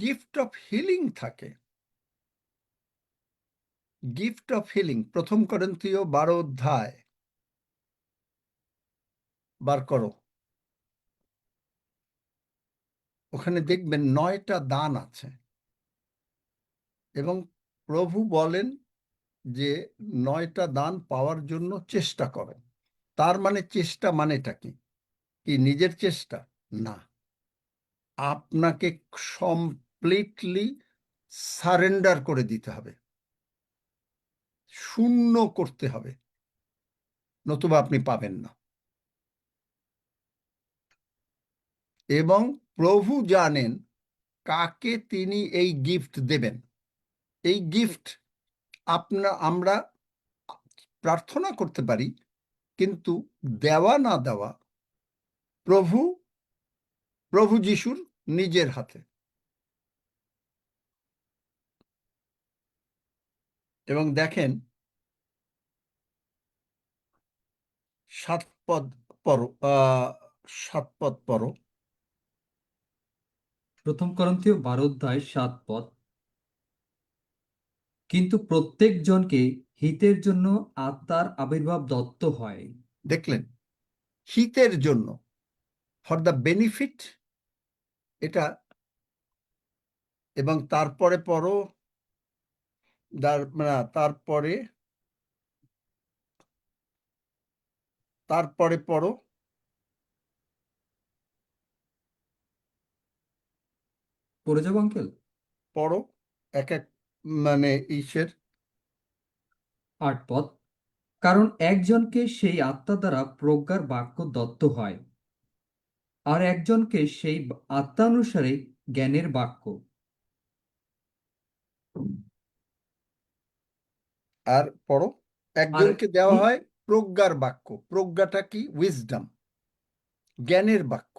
গিফট অফ হিলিং থাকে, গিফট অফ হিলিং 1 করিন্থীয় 12 অধ্যায় বার করো, ওখানে দেখবেন 9টা দান আছে, এবং প্রভু বলেন যে 9টা দান পাওয়ার জন্য চেষ্টা করো। তার মানে চেষ্টা মানেটা কি? কি নিজের চেষ্টা? না, আপনাকে কমপ্লিটলি সারেন্ডার করে দিতে হবে, শূন্য করতে হবে, নতুবা আপনি পাবেন না। এবং প্রভু জানেন কাকে তিনি এই গিফট দেবেন। এই গিফট আমরা প্রার্থনা করতে পারি, কিন্তু দেওয়া না দেওয়া প্রভু যিশুর নিজের হাতে। এবং দেখেন 7 পদ পড়ো, 7 পদ পড়ো। 1 করন্থীয় 12 অধ্যায় 7 পদ। কিন্তু প্রত্যেক জনকে হিতের জন্য আত্মার আবির্ভাব দত্ত হয়। দেখলেন, হিতের জন্য, ফর দ্য বেনিফিট, এটা এবং তারপরে পড়ো, তারপরে পড়ো, পড়ে যাবো আঙ্কেল? পড়ো এক এক ঈশের 8 পদ। কারণ একজনকে সেই আত্মা দ্বারা প্রজ্ঞার বাক্য দত্ত হয়, আর একজনকে সেই আত্মানুসারে জ্ঞানের বাক্য। আর পড়ো, একজনকে দেওয়া এই- হয় প্রজ্ঞার বাক্য। প্রজ্ঞাটা কি? উইজডম, জ্ঞানের বাক্য।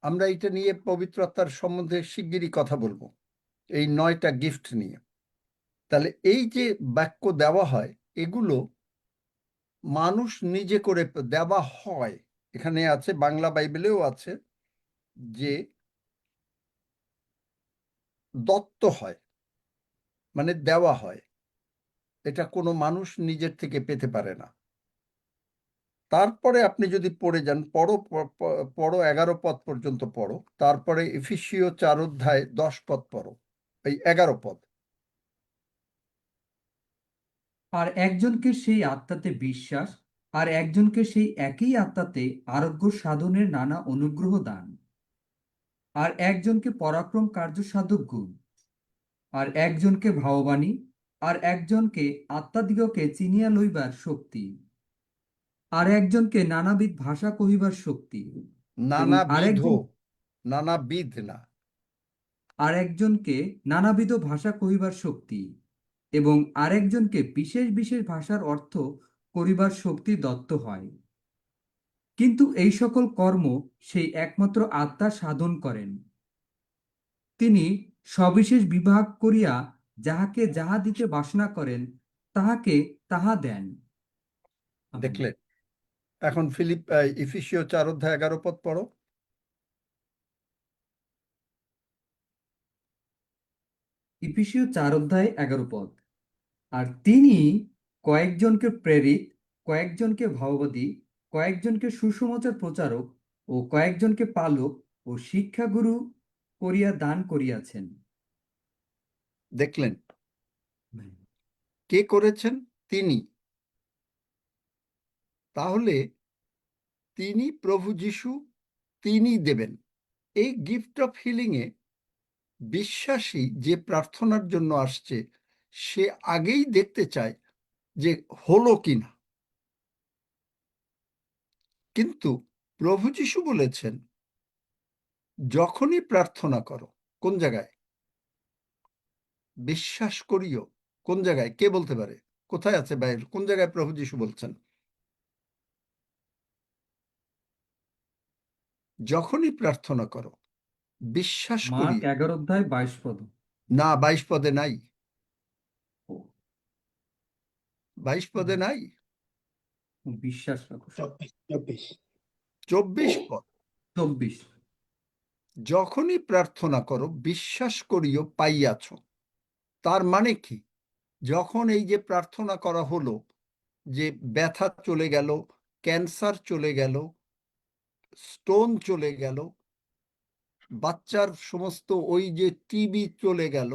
আমরা এটা নিয়ে পবিত্র আত্মার সম্বন্ধে শিগগিরই কথা বলবো, এই 9টা গিফট নিয়ে। তাহলে এই যে বাক্য দেওয়া হয়, এগুলো মানুষ নিজে করে দেওয়া হয়। এখানে আছে, বাংলা বাইবেলেও আছে যে দত্ত হয়, মানে দেওয়া হয়। এটা কোনো মানুষ নিজের থেকে পেতে পারে না। তারপরে আপনি যদি পড়ে যান, পড়ো 11 পদ পর্যন্ত পড়ো, তারপরে এফেসীয় 4 অধ্যায় 10 পদ পড়ো, এই 11 পদ। আর একজনকে সেই আত্মাতে বিশ্বাস, আর একজনকে সেই একই আত্মাতে আরোগ্য সাধনের নানা অনুগ্রহ দান, আর একজনকে পরাক্রম কার্য সাধক গুণ, আর একজনকে ভাববাণী, আর একজনকে আত্মাদিগকে চিনিয়া লইবার শক্তি, আর একজনকে নানাবিধ ভাষা কহিবার শক্তি, এবং নানাবিধ না, আর একজনকে নানাবিধ ভাষা কহিবার শক্তি, এবং আরেকজনকে বিশেষ বিশেষ ভাষার অর্থ করিবার শক্তি দত্ত হয়। কিন্তু এই সকল কর্ম সেই একমাত্র আত্মা সাধন করেন। তিনি সবিশেষ বিভাগ করিয়া যাহাকে যাহা দিতে বাসনা করেন, তাহাকে তাহা দেন। আমেন। দেখলে? এখন এফেসীয় 4 অধ্যায় 11 পদ পড়ো। এফেসীয় 4 অধ্যায় 11 পদ। আর তিনি কয়েকজনকে প্রেরিত, কয়েকজনকে ভাববাদী, কয়েকজনকে সুসমাচার প্রচারক, ও কয়েকজনকে পালক ও শিক্ষাগুরু করিয়া দান করিয়াছেন। দেখলেন? কে করেছেন? তিনি। তাহলে তিনি প্রভু যিশু, তিনি দেবেন। এই গিফট অফ হিলিং এ বিশ্বাসী যে প্রার্থনার জন্য আসছে, সে আগেই দেখতে চায় যে হলো কিনা। কিন্তু প্রভু যিশু বলেছেন, যখনই প্রার্থনা করো, কোন জায়গায়? বিশ্বাস করিও। কোন জায়গায়? কে বলতে পারে? কোথায় আছে বাইরে? কোন জায়গায় প্রভু যিশু বলছেন যখনই প্রার্থনা করো বিশ্বাস মার্ক করিও? 11 অধ্যায় 22 পদ। না, 22 পদে নাই। 22 পদে নাই, বিশ্বাস রাখো। 24 পদ। 24। যখনই প্রার্থনা করো বিশ্বাস করিও পাইয়াছ। তার মানে কি? যখন এই যে প্রার্থনা করা হলো, যে ব্যথা চলে গেল, ক্যান্সার চলে গেল, স্টোন চলে গেল, বাচ্চার সমস্ত ওই যে টিবি চলে গেল,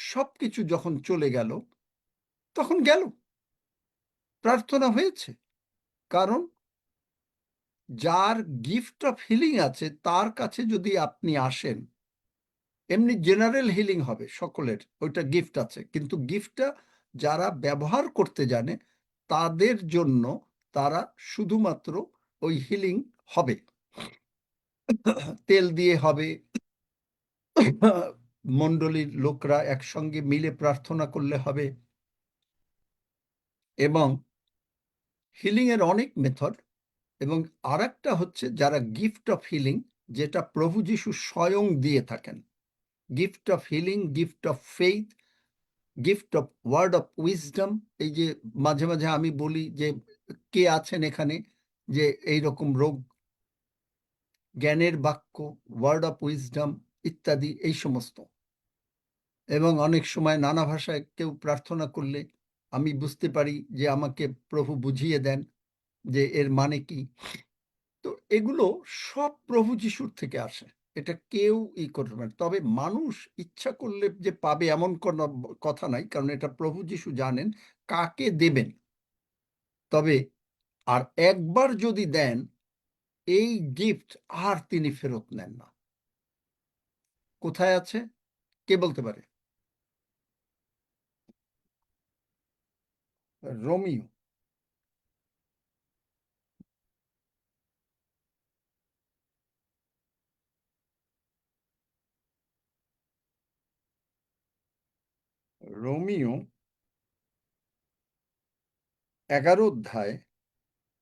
সবকিছু যখন চলে গেল, তখন গেল, প্রার্থনা হয়েছে। কারণ যার গিফট অফ হিলিং আছে, তার কাছে যদি আপনি আসেন, এমনি জেনারেল হিলিং হবে সকলের, ওইটা গিফট আছে, কিন্তু গিফটটা যারা ব্যবহার করতে জানে তাদের জন্য, তারা শুধুমাত্র ওই হিলিং হবে, তেল দিয়ে হবে, মণ্ডলীর লোকরা একসঙ্গে মিলে প্রার্থনা করলে হবে। এবং হিলিং এর অনেক মেথড। এবং আর একটা হচ্ছে যারা গিফট অফ হিলিং, যেটা প্রভু যিশু স্বয়ং দিয়ে থাকেন, gift of healing, gift of faith, gift of word of wisdom. এই যে মাঝে মাঝে আমি বলি যে কে আছেন এখানে যে এইরকম রোগ, জ্ঞানের বাক্য, ওয়ার্ড অফ উইজডম ইত্যাদি, এই সমস্ত। এবং অনেক সময় নানা ভাষায় কেউ প্রার্থনা করলে আমি বুঝতে পারি যে আমাকে প্রভু বুঝিয়ে দেন যে এর মানে কি। তো এগুলো সব প্রভু যিশুর থেকে আসে। এটা কেউ করতে পারে। তবে মানুষ ইচ্ছা করলে যে পাবে এমন কোনো কথা নাই, কারণ এটা প্রভু যিশু জানেন কাকে দেবেন। তবে আর একবার যদি দেন, এই গিফট আর তিনি ফেরত নেন না। কোথায় আছে কে বলতে পারে? রোমিও রোমিও 11 অধ্যায়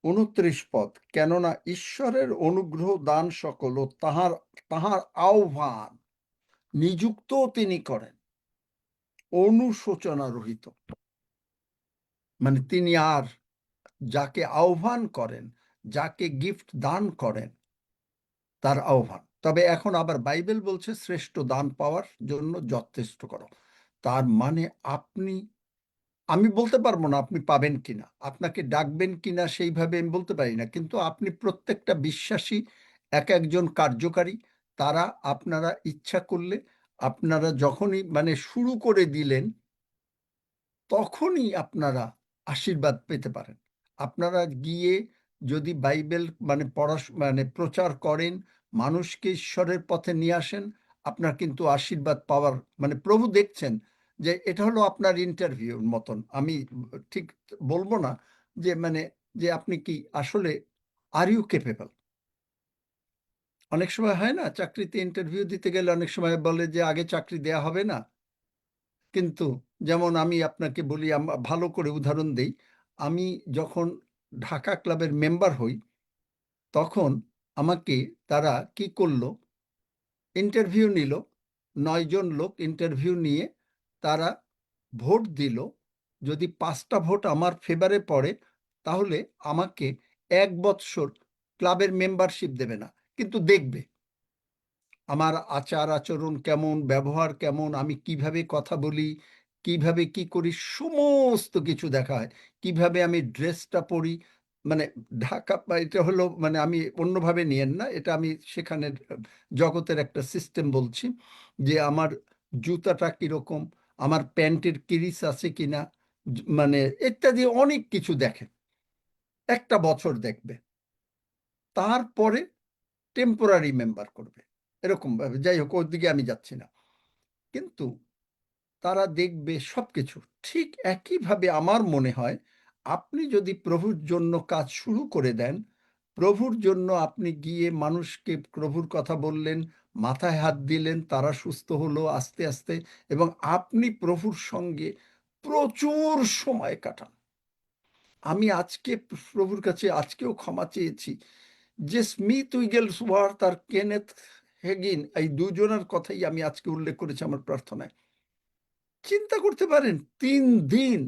29 পদ, কেননা ঈশ্বরের অনুগ্রহ দান সকল ও তাহার তাহার আহ্বান নিযুক্ত তিনি করেন অনুশোচনা রহিত। মানে তিনি আর যাকে আহ্বান করেন, যাকে গিফট দান করেন, তার আহ্বান। তবে এখন আবার বাইবেল বলছে শ্রেষ্ঠ দান পাওয়ার জন্য যথেষ্ট করো। তার মানে আমি বলতে পারবো না আপনি পাবেন কিনা, আপনাকে ডাকবেন কিনা সেইভাবে আমি বলতে পারি না, কিন্তু আপনি প্রত্যেকটা বিশ্বাসী, এক একজন কার্যকারী, তারা আপনারা ইচ্ছা করলে আপনারা যখনই মানে শুরু করে দিলেন, তখনই আপনারা আশীর্বাদ পেতে পারেন। আপনারা গিয়ে যদি বাইবেল মানে মানে প্রচার করেন, মানুষকে ঈশ্বরের পথে নিয়ে আসেন, আপনার কিন্তু আশীর্বাদ পাওয়ার মানে প্রভু দেখছেন যে এটা হলো আপনার ইন্টারভিউর মতন। আমি ঠিক বলবো না যে মানে যে আপনি কি আসলে আর ইউ কেপেবল। অনেক সময় হয় না, চাকরিতে ইন্টারভিউ দিতে গেলে অনেক সময় বলে যে আগে চাকরি দেয়া হবে না। কিন্তু যেমন আমি আপনাকে বলি, ভালো করে উদাহরণ দেই। আমি যখন ঢাকা ক্লাবের মেম্বার হই, তখন আমাকে তারা কি করলো, ইন্টারভিউ নিল। 9 জন লোক ইন্টারভিউ নিয়ে তারা ভোট দিল। যদি 5টা ভোট আমার ফেভারে পড়ে, তাহলে আমাকে 1 বৎসর ক্লাবের মেম্বারশিপ দেবে না, কিন্তু দেখবে আমার আচার আচরণ কেমন, ব্যবহার কেমন, আমি কিভাবে কথা বলি, কিভাবে কি করি, সমস্ত কিছু দেখা হয়। কিভাবে আমি ড্রেসটা পরি, মানে ঢাকা এটা হলো মানে আমি অন্যভাবে নিয়েন না, এটা আমি সেখানের জগতের একটা সিস্টেম বলছি, যে আমার জুতাটা কিরকম, আমার প্যান্টের কিরিস আছে কিনা, মানে ইত্যাদি অনেক কিছু দেখে। 1টা বছর দেখবে, তারপরে টেম্পোরারি মেম্বার করবে, এরকম ভাবে। যাই হোক, ওর দিকে আমি যাচ্ছি না, কিন্তু তারা দেখবে সবকিছু। ঠিক একইভাবে আমার মনে হয়, আপনি যদি প্রভুর জন্য কাজ শুরু করে দেন, প্রভুর জন্য আপনি গিয়ে মানুষকে প্রভুর কথা বললেন, মাথায় হাত দিলেন, তারা সুস্থ হলো আস্তে আস্তে, এবং আপনি প্রভুর সঙ্গে প্রচুর সময় কাটান। আমি আজকে প্রভুর কাছে আজকেও ক্ষমা চেয়েছি যে স্মিথ উইগেলসওয়ার্থ আর কেনেথ হেগিন, এই দুজনের কথাই আমি আজকে উল্লেখ করেছি আমার প্রার্থনায়। চিন্তা করতে পারেন, 3 দিন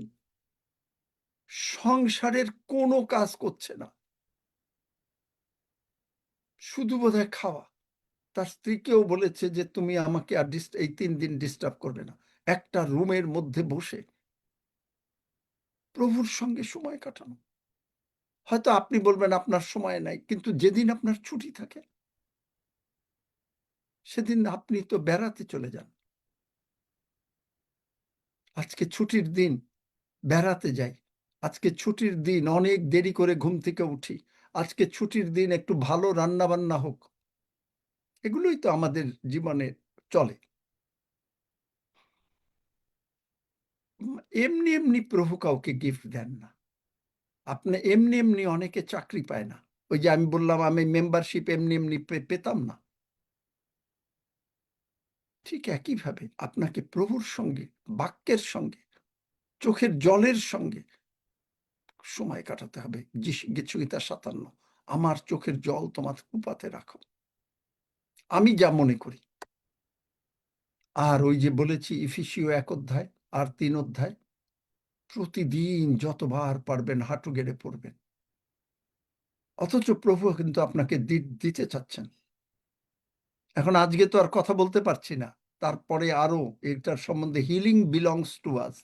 সংসারের কোনো কাজ করছে না, শুধু বোধহয় খাওয়া। তার স্ত্রীকেও বলেছে যে তুমি আমাকে আর এই 3 দিন ডিস্টার্ব করবে না। একটা রুমের মধ্যে বসে প্রভুর সঙ্গে সময় কাটানো। হয়তো আপনি বলবেন আপনার সময় নাই, কিন্তু যেদিন আপনার ছুটি থাকে, সেদিন আপনি তো বেড়াতে চলে যান। আজকে ছুটির দিন, বেড়াতে যাই। আজকে ছুটির দিন, অনেক দেরি করে ঘুম থেকে উঠি। আজকে ছুটির দিন, একটু ভালো রান্না বান্না হোক। এগুলোই তো আমাদের জীবনে চলে। এমনি এমনি প্রভু কাউকে গিফট দেন না। আপনি এমনি এমনি অনেকে চাকরি পায় না। ওই যে আমি বললাম আমি মেম্বারশিপ এমনি এমনি পেতাম না। ঠিক একইভাবে আপনাকে প্রভুর সঙ্গে, বাক্যের সঙ্গে, চোখের জলের সঙ্গে সময় কাটাতে হবে। গীতা 57, আমার চোখের জল তোমার কুপাতে রাখো, আমি যা মনে করি। আর ওই যে বলেছি ইফিসীয় 1 অধ্যায় আর 3 অধ্যায়, প্রতিদিন যতবার পারবেন হাঁটু গেড়ে পড়বেন। অথচ প্রভু কিন্তু আপনাকে দিতে চাচ্ছেন। এখন আজকে তো আর কথা বলতে পারছি না, তারপরে আরো এটার সম্বন্ধে, হিলিং বিলংস টু আস,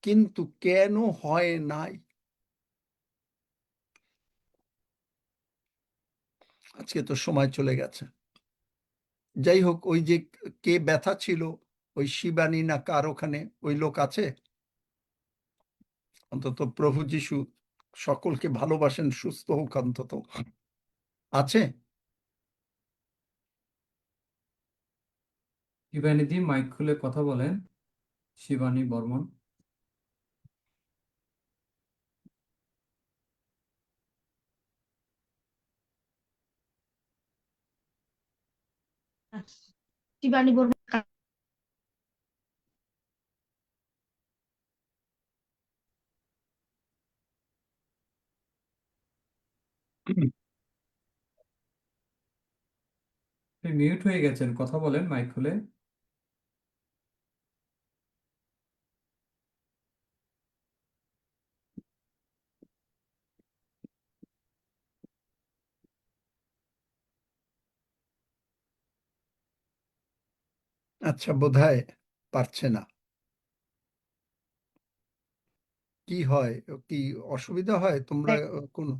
কিন্তু কেন হয় নাই? আজকে তো সময় চলে গেছে। যাই হোক, ওই যে কে ব্যথা ছিল, ওই শিবানী না কার ওখানে ওই লোক আছে? অন্তত প্রভু যিশু সকলকে ভালোবাসেন, সুস্থ হোক অন্তত। আছে? শিবানীদি মাইক খুলে কথা বলেন। শিবানী বর্মন। শিবানী বর্মন। মিউট হয়ে গেছেন, কথা বলেন মাইক খুলে। আচ্ছা, বোধহয় পারছে না। কি হয়, কি অসুবিধা হয়? তোমরা কোনো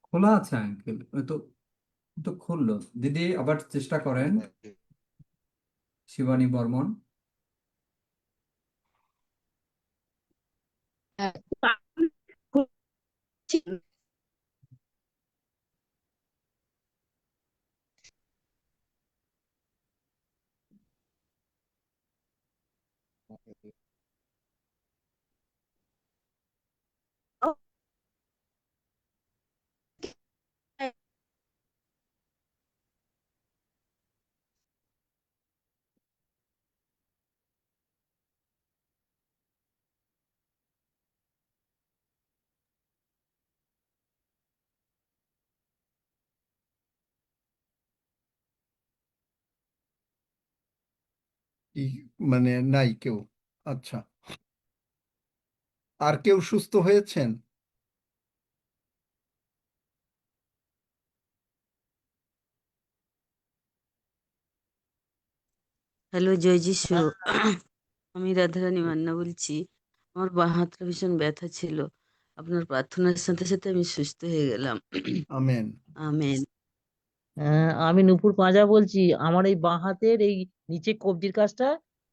খোলা আছে আঙ্কেল, তো তো খুললো। দিদি আবার চেষ্টা করেন। শিবানী বর্মন। কি মানে নাই কেউ? আচ্ছা, আর কেউ সুস্থ হয়েছেন? হ্যালো, জয় যিশু। আমি রাধারানী মান্না বলছি। আমার বাঁ হাতটা ভীষণ ব্যথা ছিল, আপনার প্রার্থনার সাথে সাথে আমি সুস্থ হয়ে গেলাম। আমেন। আমেন। আমি নূপুর পাঁজা বলছি। আমার এই বাঁ হাতের এই নিচে কবজির কাছটা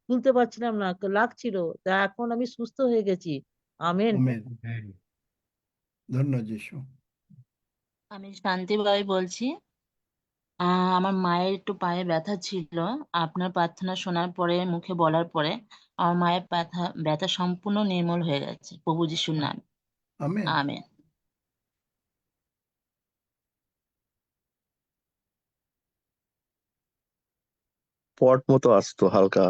তুলতে পারছিলাম না, লাগছিল, তা এখন আমি সুস্থ হয়ে গেছি। আমেন। আমেন। ধন্য যিশু। আমি শান্তি বাই বলছি। আমার মায়ের একটু পায়ে ব্যথা ছিল, আপনার প্রার্থনা শোনার পরে, মুখে বলার পরে আমার মায়ের ব্যথা ব্যথা সম্পূর্ণ নির্মূল হয়ে গেছে প্রভু যিশুর নামে। আমেন। আমেন। পট মতো আসতো হালকা,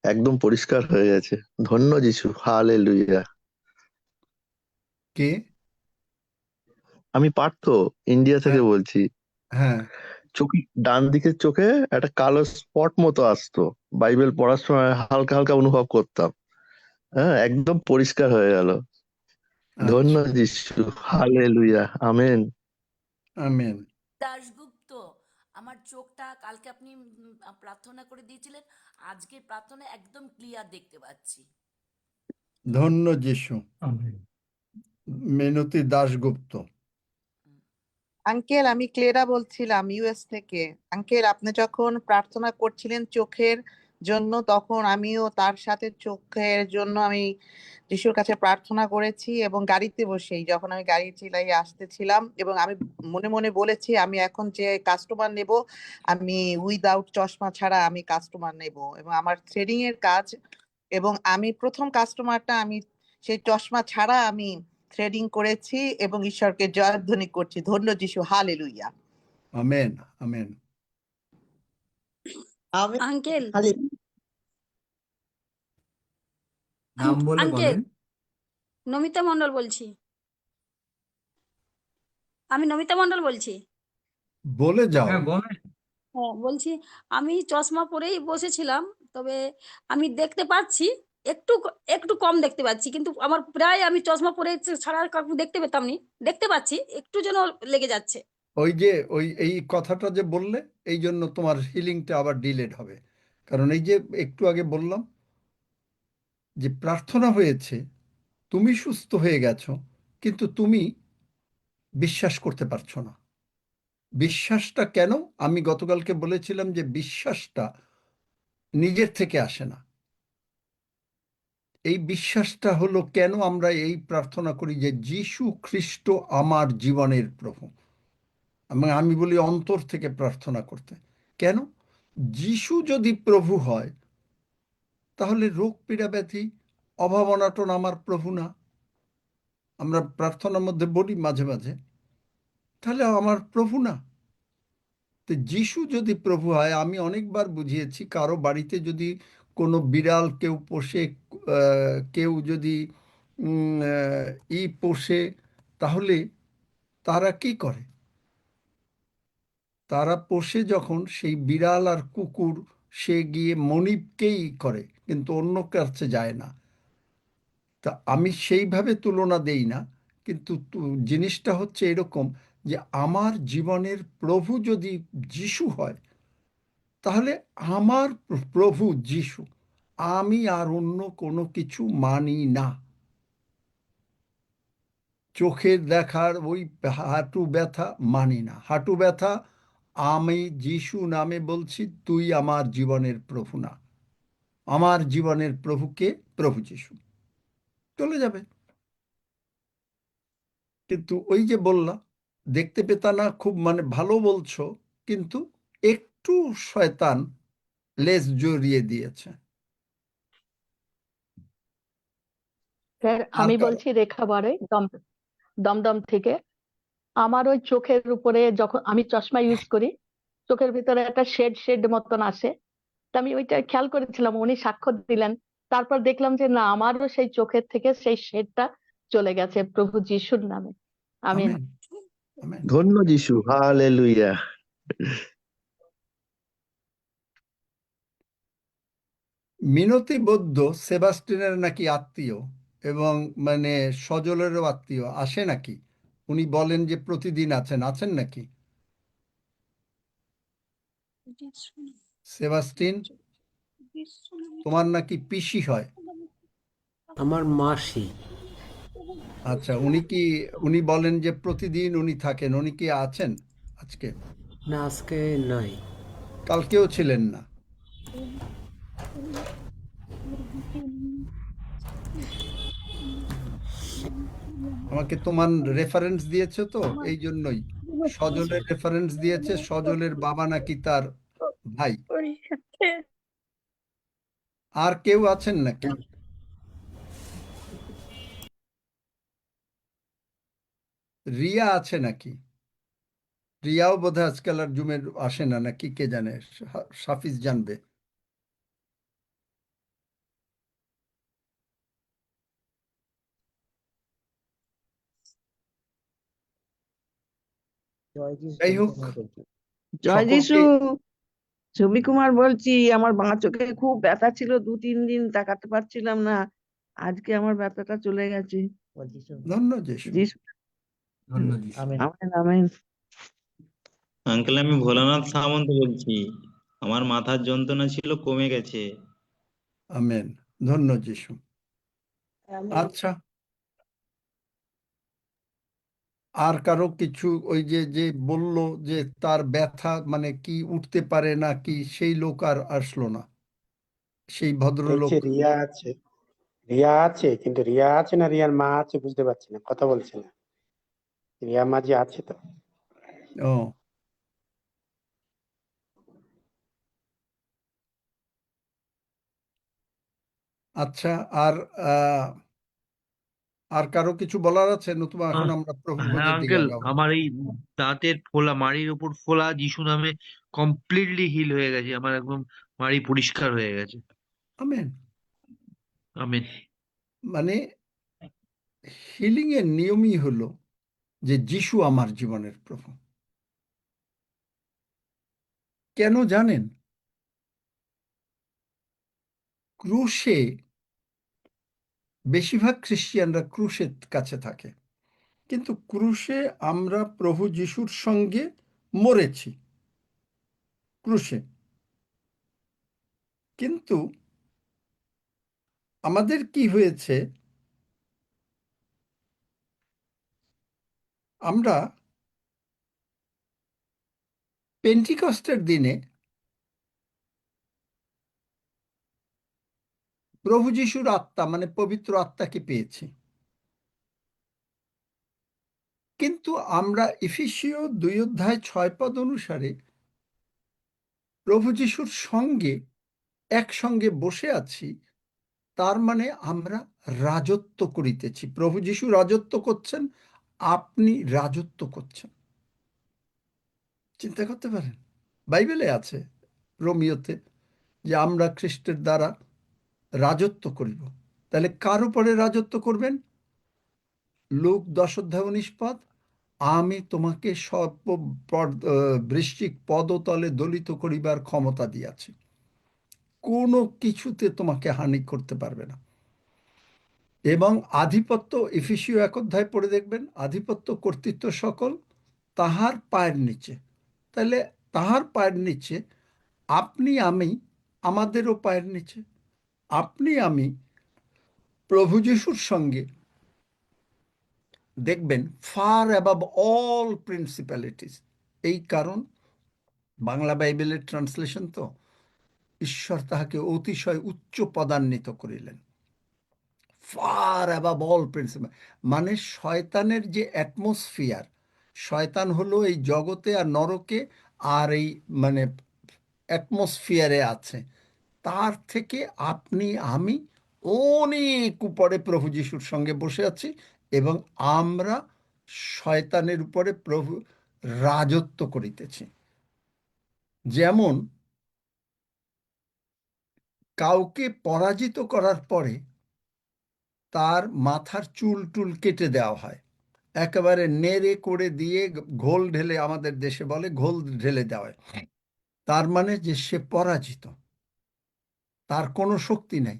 একদম পরিষ্কার হয়ে গেছে। ধন্য যিশু, হালেলুয়া। কে? আমি পার্থ, ইন্ডিয়া থেকে হ্যাঁ, বলছি। হ্যাঁ। চোখে, ডান দিকের চোখে একটা কালো স্পট মতো আসতো, বাইবেল পড়ার সময় হালকা হালকা অনুভব করতাম। হ্যাঁ, একদম পরিষ্কার হয়ে গেল। ধন্য আচ্ছা, যিশু, হালেলুয়া, আমেন। আমেন। দাশগুপ্ত, আমার চোখটা কালকে আপনি প্রার্থনা করে দিয়েছিলেন, আজকের প্রার্থনা একদম ক্লিয়ার দেখতে পাচ্ছি। ধন্য যিশু। আমেন। মিনতি দাশগুপ্ত। আঙ্কেল, আমি ক্লেরা বলছিলাম ইউএস থেকে। আঙ্কেল, আপনি যখন প্রার্থনা করছিলেন চোখের জন্য, তখন আমিও তার সাথে চোখের জন্য আমি যিশুর কাছে প্রার্থনা করেছি, এবং গাড়িতে বসেই যখন আমি গাড়ি চালাই আসতেছিলাম, এবং আমি মনে মনে বলেছি আমি এখন যে কাস্টমার নেব, আমি উইদাউট চশমা ছাড়া আমি কাস্টমার নেব, এবং আমার থ্রেডিং এর কাজ, এবং আমি প্রথম কাস্টমারটা আমি সেই চশমা ছাড়া আমি থ্রেডিং করেছি, এবং ঈশ্বরকে জয়ধ্বনি করছি। ধন্য Jishu, hallelujah. Amen. Amen. Uncle, নাম বলে আঙ্কেল, বলেন। নমিতা মণ্ডল বলছি। আমি নমিতা মণ্ডল বলছি। বলে যাও। হ্যাঁ বলেন। হ্যাঁ, বলছি আমি চশমা পরেই বসেছিলাম, তবে আমি দেখতে পাচ্ছি, একটু একটু কম দেখতে পাচ্ছি, কিন্তু আমার প্রায় আমি চশমা পরে ছাড়া আর কাউকে দেখতে পেতাম নি, দেখতে পাচ্ছি একটু যেন লেগে যাচ্ছে। ওই যে এই কথাটা যে বললে, এই জন্য তোমার হিলিংটা আবার ডিলেড হবে। কারণ এই যে একটু আগে বললাম যে প্রার্থনা হয়েছে, তুমি সুস্থ হয়ে গেছো, কিন্তু তুমি বিশ্বাস করতে পারছো না। বিশ্বাসটা কেন? আমি গতকালকে বলেছিলাম যে বিশ্বাসটা নিজের থেকে আসে না। এই বিশ্বাসটা হলো কেন আমরা এই প্রার্থনা করি যে যীশু খ্রিস্ট আমার জীবনের প্রভু। আমি বলি অন্তর থেকে প্রার্থনা করতে। কেন? যীশু যদি প্রভু হয় তাহলে রোগ পীড়া ব্যাধি অভাব অনাটন আমার প্রভু না। আমরা প্রার্থনার মধ্যে বলি মাঝে মাঝে, তাহলে আমার প্রভু না। তো যীশু যদি প্রভু হয়, আমি অনেকবার বুঝিয়েছি, কারো বাড়িতে যদি কোনো বিড়াল কেউ পোষে, কেউ যদি পোষে, তাহলে তারা কি করে? তারা পোষে যখন, সেই বিড়াল আর কুকুর সে গিয়ে মনিবকেই করে, কিন্তু অন্য কাছে যায় না। তা আমি সেইভাবে তুলনা দেই না, কিন্তু জিনিসটা হচ্ছে এরকম যে আমার জীবনের প্রভু যদি যীশু হয়, তাহলে আমার প্রভু যীশু, আমি আর অন্য কোনো কিছু মানি না। চোখের দেখার ওই হাঁটু ব্যথা মানি না। হাঁটু ব্যথা, আমি যীশু নামে বলছি, তুই আমার জীবনের প্রভু না। আমার জীবনের প্রভুকে প্রভু যীশু, চলে যাবে। কিন্তু ওই যে বললাম, দেখতে পেতা না, খুব মানে ভালো বলছো, কিন্তু একটু শয়তান লেজ জড়িয়ে দিয়েছে। স্যার আর আমি কারো বলছি রেখা বাড়ে দমদম থেকে। আমার ওই চোখের উপরে যখন আমি চশমা ইউজ করি, চোখের ভিতরে একটা শেড শেড মতন আসে। তা আমি ওইটা খেয়াল করেছিলাম, উনি সাক্ষ্য দিলেন। তারপর দেখলাম যে না, আমারও সেই চোখের থেকে সেই শেডটা চলে গেছে প্রভু যিশুর নামে। আমিন। Amen, amen. ধন্য যিশু, হালেলুয়া। মিনতি বৌদ্ধ সেবাস্টিনের নাকি আত্মীয়, এবং মানে সজলেরও আত্মীয়, আসে নাকি? উনি বলেন যে প্রতিদিন আছেন। আছেন নাকি সেবাস্টিন? তোমার নাকি পিসি হয়? আমার মাসি। আচ্ছা, উনি বলেন যে প্রতিদিন উনি থাকেন। উনি কি আছেন আজকে? না, আজকে নাই। কালকেও ছিলেন না। আমাকে তোমার রেফারেন্স দিয়েছে, তো এই জন্যই সজলের রেফারেন্স দিয়েছে। সজলের বাবা নাকি তার ভাই। আর কেউ আছেন নাকি? রিয়া আছে নাকি? রিয়াও বোধহয় আজকাল আর জুমের আসে না, নাকি কে জানে, সাফিজ জানবে। যাই হোক, জয় যিশু। সকলকে ছবি কুমার বলছি। আমার বাঁ চোখে খুব ব্যথা ছিল, 2-3 দিন তাকাতে পারছিলাম না। আজকে আমার ব্যথাটা চলে গেছে। ধন্য যিশু। যিশু। ধন্য যিশু। আমেন। Amen amen. আঙ্কেল, আমি ভোলানাথ সামন্ত বলছি। আমার মাথার যন্ত্রণা ছিল, কমে গেছে। আমেন, ধন্য যিশু। আচ্ছা, আর কারো কিছু, ওই যে যে বললো যে তার ব্যথা মানে কি উঠতে পারে না কি, সেই লোক আর আসলো না, সেই ভদ্রলোক। দেখছি রিয়া আছে, কিন্তু রিয়া আছে না রিয়ার মা আছে বুঝতে পারছি না, কথা বলছে না। রিয়া মাঝি আছে তো? ও আচ্ছা, আর আর কারো কিছু বলার আছে? নতুবা এখন আমরা প্রভু হ্যাঁ ভোজের দিকে আঙ্কেল, আগাবো। আমার এই দাঁতের ফোলা, মাড়ির উপর ফোলা যিশু নামে কমপ্লিটলি হিল হয়ে গেছে। আমার একদম মাড়ি পরিষ্কার হয়ে গেছে। আমেন। আমেন। মানে হিলিং এর নিয়মই হলো যে যিশু আমার জীবনের প্রভু। কেন জানেন? ক্রুশে বেশিরভাগ খ্রিস্টিয়ানরা ক্রুশের কাছে থাকে, কিন্তু ক্রুশে আমরা প্রভু যিশুর সঙ্গে মরেছি ক্রুশে। কিন্তু আমাদের কি হয়েছে, আমরা পেন্টিকস্টের দিনে প্রভু যিশুর আত্মা মানে পবিত্র আত্মাকে পেয়েছি, কিন্তু আমরা এফেসীয় 2:6 অনুসারে প্রভু যিশুর সঙ্গে একসঙ্গে বসে আছি, তার মানে আমরা রাজত্ব করিতেছি। প্রভু যিশু রাজত্ব করছেন, আপনি রাজত্ব করছেন। চিন্তা করতে পারেন, বাইবেলে আছে রোমিওতে যে আমরা খ্রিস্টের দ্বারা রাজত্ব করিব। তাহলে কার উপরে রাজত্ব করবেন? লূক 10:19, আমি তোমাকে সর্ব বৃশ্চিক পদতলে দলিত করিবার ক্ষমতা দিয়াছি, কোনো কিছুতে তোমাকে হানি করতে পারবে না। এবং আধিপত্য, এফেসীয় 1 পড়ে দেখবেন, আধিপত্য কর্তৃত্ব সকল তাহার পায়ের নিচে। তাহলে তাহার পায়ের নিচে আপনি আমি, আমাদেরও পায়ের নিচে। আপনি আমি প্রভু যিশুর সঙ্গে দেখবেন ফার অ্যাবাভ অল প্রিন্সিপ্যালিটিস। এই কারণ বাংলা বাইবেলের ট্রান্সলেশন তো, ঈশ্বর তাহাকে অতিশয় উচ্চ পদান্বিত করিলেন। ফার অ্যাবাভ অল প্রিন্সিপাল মানে শয়তানের যে অ্যাটমসফিয়ার, শয়তান হলো এই জগতে আর নরকে আর এই মানে অ্যাটমসফিয়ারে আছে, তার থেকে আপনি আমি অনেক উপরে প্রভু যিশুর সঙ্গে বসে আছি, এবং আমরা শয়তানের উপরে প্রভু রাজত্ব করিতেছি। যেমন কাউকে পরাজিত করার পরে তার মাথার চুল টুল কেটে দেওয়া হয়, একেবারে নেড়ে করে দিয়ে ঘোল ঢেলে, আমাদের দেশে বলে ঘোল ঢেলে দেওয়া হয়। তার মানে যে সে পরাজিত, তার কোনো শক্তি নেই,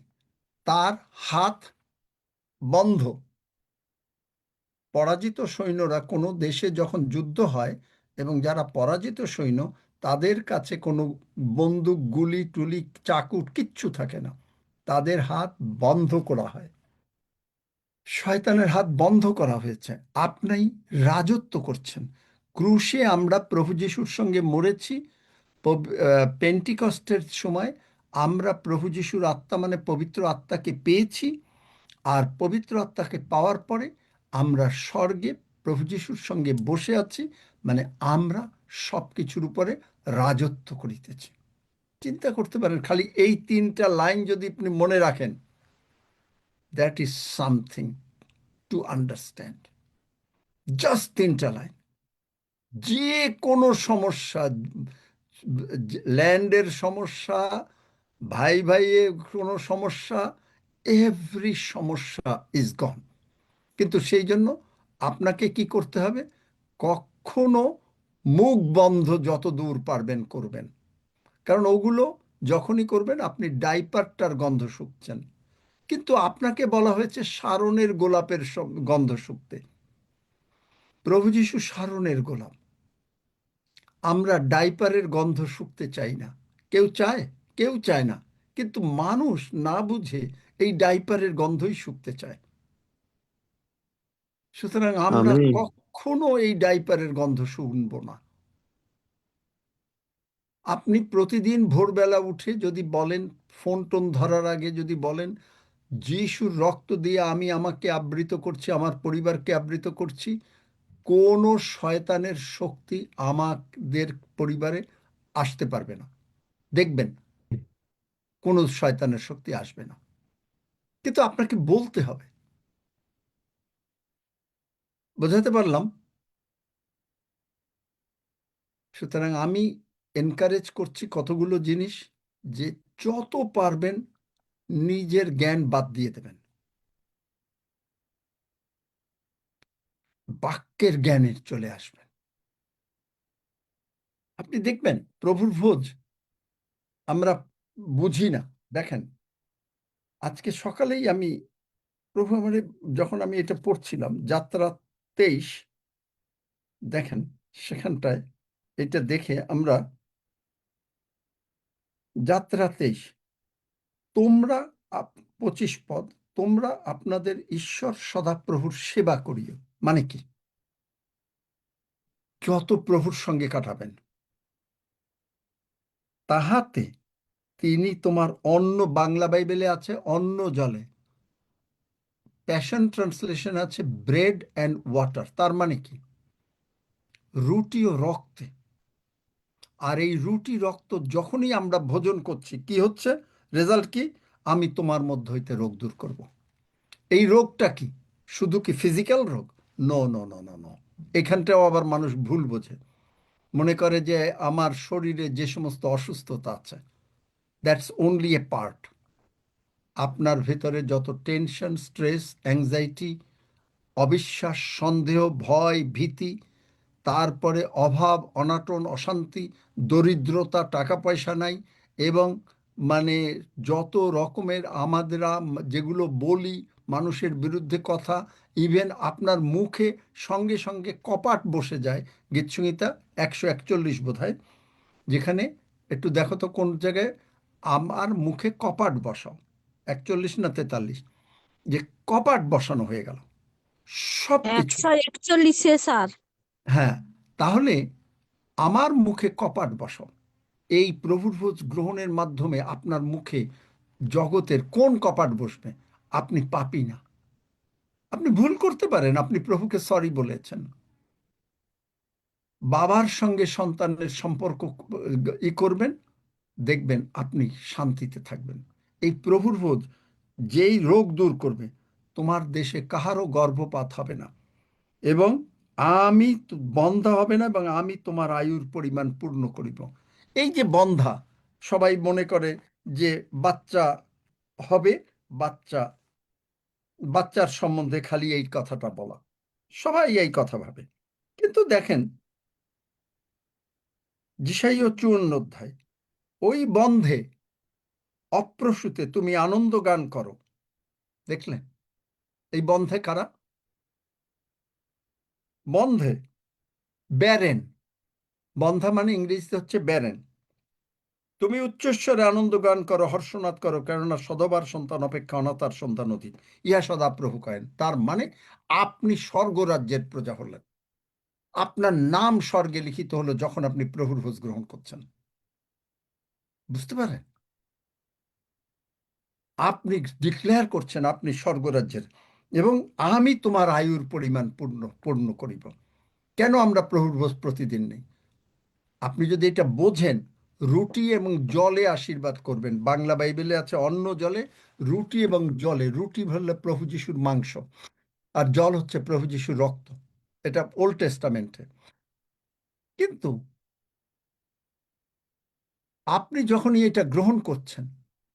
তার হাত বন্ধ। পরাজিত সৈন্যরা কোনো দেশে যখন যুদ্ধ হয় এবং যারা পরাজিত সৈন্য, তাদের কাছে কোনো বন্দুক, গুলি টুলি, চাকু কিচ্ছু থাকে না, তাদের হাত বন্ধ করা হয়। শয়তানের হাত বন্ধ করা হয়েছে, আপনি রাজত্ব করছেন। ক্রুশে আমরা প্রভু যিশুর সঙ্গে মরেছি। পেন্টিকস্টের সময় আমরা প্রভু যিশুর আত্মা মানে পবিত্র আত্মাকে পেয়েছি, আর পবিত্র আত্মাকে পাওয়ার পরে আমরা স্বর্গে প্রভু যিশুর সঙ্গে বসে আছি, মানে আমরা সব কিছুর উপরে রাজত্ব করিতেছি। চিন্তা করতে পারেন, খালি এই 3টা লাইন যদি আপনি মনে রাখেন, that is something to understand. Just 3টা লাইন। যে কোনো সমস্যা, ল্যান্ডের সমস্যা, ভাই ভাইয়ে কোনো সমস্যা, এভরি সমস্যা ইজ গন। কিন্তু সেই জন্য আপনাকে কি করতে হবে? কখনো মুখ বন্ধ যত দূর পারবেন করবেন, কারণ ওগুলো যখনই করবেন আপনি ডাইপারটার গন্ধ শুকছেন, কিন্তু আপনাকে বলা হয়েছে শারণের গোলাপের গন্ধ শুকতে। প্রভু যিশু শারণের গোলাপ, আমরা ডাইপারের গন্ধ শুকতে চাই না। কেউ চায়? কেউ চায় না, কিন্তু মানুষ না বুঝে এই ডাইপারের গন্ধই শুকতে চায়। সুতরাং আমরা আমি কখনো এই ডাইপারের গন্ধ শুনব না। আপনি প্রতিদিন ভোরবেলা উঠে যদি বলেন, ফোন টোন ধরার আগে যদি বলেন, যিশুর রক্ত দিয়ে আমি আমাকে আবৃত করছি, আমার পরিবারকে আবৃত করছি, কোনো শয়তানের শক্তি আমাদের পরিবারে আসতে পারবে না। দেখবেন কোনো শয়তানের শক্তি আসবে না, কিন্তু আপনাকে বলতে হবে। বোঝাতে পারলাম? সুতরাং আমি এনকারেজ করছি কতগুলো জিনিস, যে যত পারবেন নিজের জ্ঞান বাদ দিয়ে দেবেন, বাক্যের জ্ঞানে চলে আসবেন। আপনি দেখবেন প্রভুর ভোজ আমরা বুঝি না। দেখেন, আজকে সকালেই আমি প্রভু আমার, যখন আমি এটা পড়ছিলাম যাত্রা 23, দেখেন সেখানটায় এটা দেখে আমরা, যাত্রা 23, তোমরা 25 পদ, তোমরা আপনাদের ঈশ্বর সদাপ্রভুর সেবা করিও। মানে কি? যত প্রভুর সঙ্গে কাটাবেন, তাহাতে তিনি তোমার অন্ন, বাংলা বাইবেলে আছে অন্ন জলে, প্যাশন ট্রান্সলেশন আছে ব্রেড অ্যান্ড ওয়াটার। তার মানে কি? রুটি ও রক্তে। আর এই রুটি রক্ত যখনই আমরা ভোজন করছি, কি হচ্ছে রেজাল্ট কি? আমি তোমার মধ্য হইতে রোগ দূর করব। এই রোগটা কি? শুধু কি ফিজিক্যাল রোগ? No no no no no. এখানটাও আবার মানুষ ভুল বোঝে, মনে করে যে আমার শরীরে যে সমস্ত অসুস্থতা আছে, দ্যাটস অনলি এ পার্ট। আপনার ভেতরে যত টেনশন, স্ট্রেস, অ্যাংজাইটি, অবিশ্বাস, সন্দেহ, ভয়, ভীতি, তারপরে অভাব, অনাটন, অশান্তি, দরিদ্রতা, টাকা পয়সা নাই, এবং মানে যত রকমের আমাদেরা যেগুলো বলি মানুষের বিরুদ্ধে কথা, ইভেন আপনার মুখে সঙ্গে সঙ্গে কপাট বসে যায়। গীতসংহিতা 141 বোধহয়, যেখানে একটু দেখো তো কোন জায়গায় আমার মুখে কপাট বসাও, 41 না 43, যে কপাট বসানো হয়ে গেল সব কিছু। 141 স্যার। হ্যাঁ, তাহলে আমার মুখে কপাট বসাও। এই প্রভুর ভোজ গ্রহণের মাধ্যমে আপনার মুখে জগতের কোন কপাট বসবে? আপনি পাপী না। আপনি ভুল করতে পারেন, আপনি প্রভুকে সরি বলেছেন। বাবার সঙ্গে সন্তানের সম্পর্ক করবেন, দেখবেন আপনি শান্তিতে থাকবেন। এই প্রভুর ভোজ যেই রোগ দূর করবে, তোমার দেশে কাহারও গর্ভপাত হবে না, এবং আমি বন্ধা হবে না, এবং আমি তোমার আয়ুর পরিমাণ পূর্ণ করিব। এই যে বন্ধা, সবাই মনে করে যে বাচ্চা হবে, বাচ্চার সম্বন্ধে খালি এই কথাটা বলা, সবাই এই কথা ভাবে। কিন্তু দেখেন যিশাইয়া 54 অধ্যায়, ওই বন্ধে অপ্রসূতে তুমি আনন্দ গান করো। দেখলেন এই বন্ধে কারা? বন্ধে ব্যারেন। বন্ধা মানে ইংরেজিতে হচ্ছে ব্যারেন। তুমি উচ্চস্বরে আনন্দ গান করো, হর্ষনাদ করো, কেননা সধবার সন্তান অপেক্ষা অনাথার সন্তান অধিক, ইহা সদা প্রভু কহেন। তার মানে আপনি স্বর্গরাজ্যের প্রজা হলেন, আপনার নাম স্বর্গে লিখিত হলো যখন আপনি প্রভুর ভোজ গ্রহণ করছেন। বুঝতে পারেন? আপনি ডিক্লেয়ার করছেন আপনি স্বর্গরাজ্যের, এবং আমি তোমার আয়ুর পরিমাণ পূর্ণ করিব। কেন আমরা প্রভুর ভোজ প্রতিদিন নেই? আপনি যদি এটা বোঝেন, রুটি এবং জলে আশীর্বাদ করবেন। বাংলা বাইবেলে আছে অন্ন জলে, রুটি এবং জলে। রুটি হলে প্রভু যিশুর মাংস, আর জল হচ্ছে প্রভু যিশুর রক্ত। এটা ওল্ড টেস্টামেন্টে। কিন্তু আপনি যখনই এটা গ্রহণ করছেন,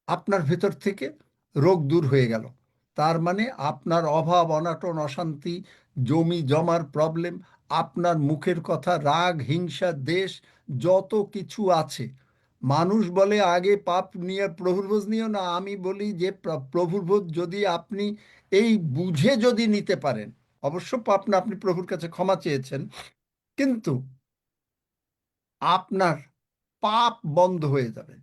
আপনার ভেতর থেকে রোগ দূর হয়ে গেল। তার মানে আপনার অভাব, অনাটন, অশান্তি, জমি জমার প্রবলেম, আপনার মুখের কথা, রাগ, হিংসা, দেশ, যত কিছু আছে। মানুষ বলে আগে পাপ নিয়ে প্রভুর ভোজ নিও না, আমি বলি যে প্রভুর ভোজ যদি আপনি এই বুঝে যদি নিতে পারেন, অবশ্য পাপ না, আপনি প্রভুর কাছে ক্ষমা চেয়েছেন, কিন্তু আপনার পাপ বন্ধ হয়ে যাবে,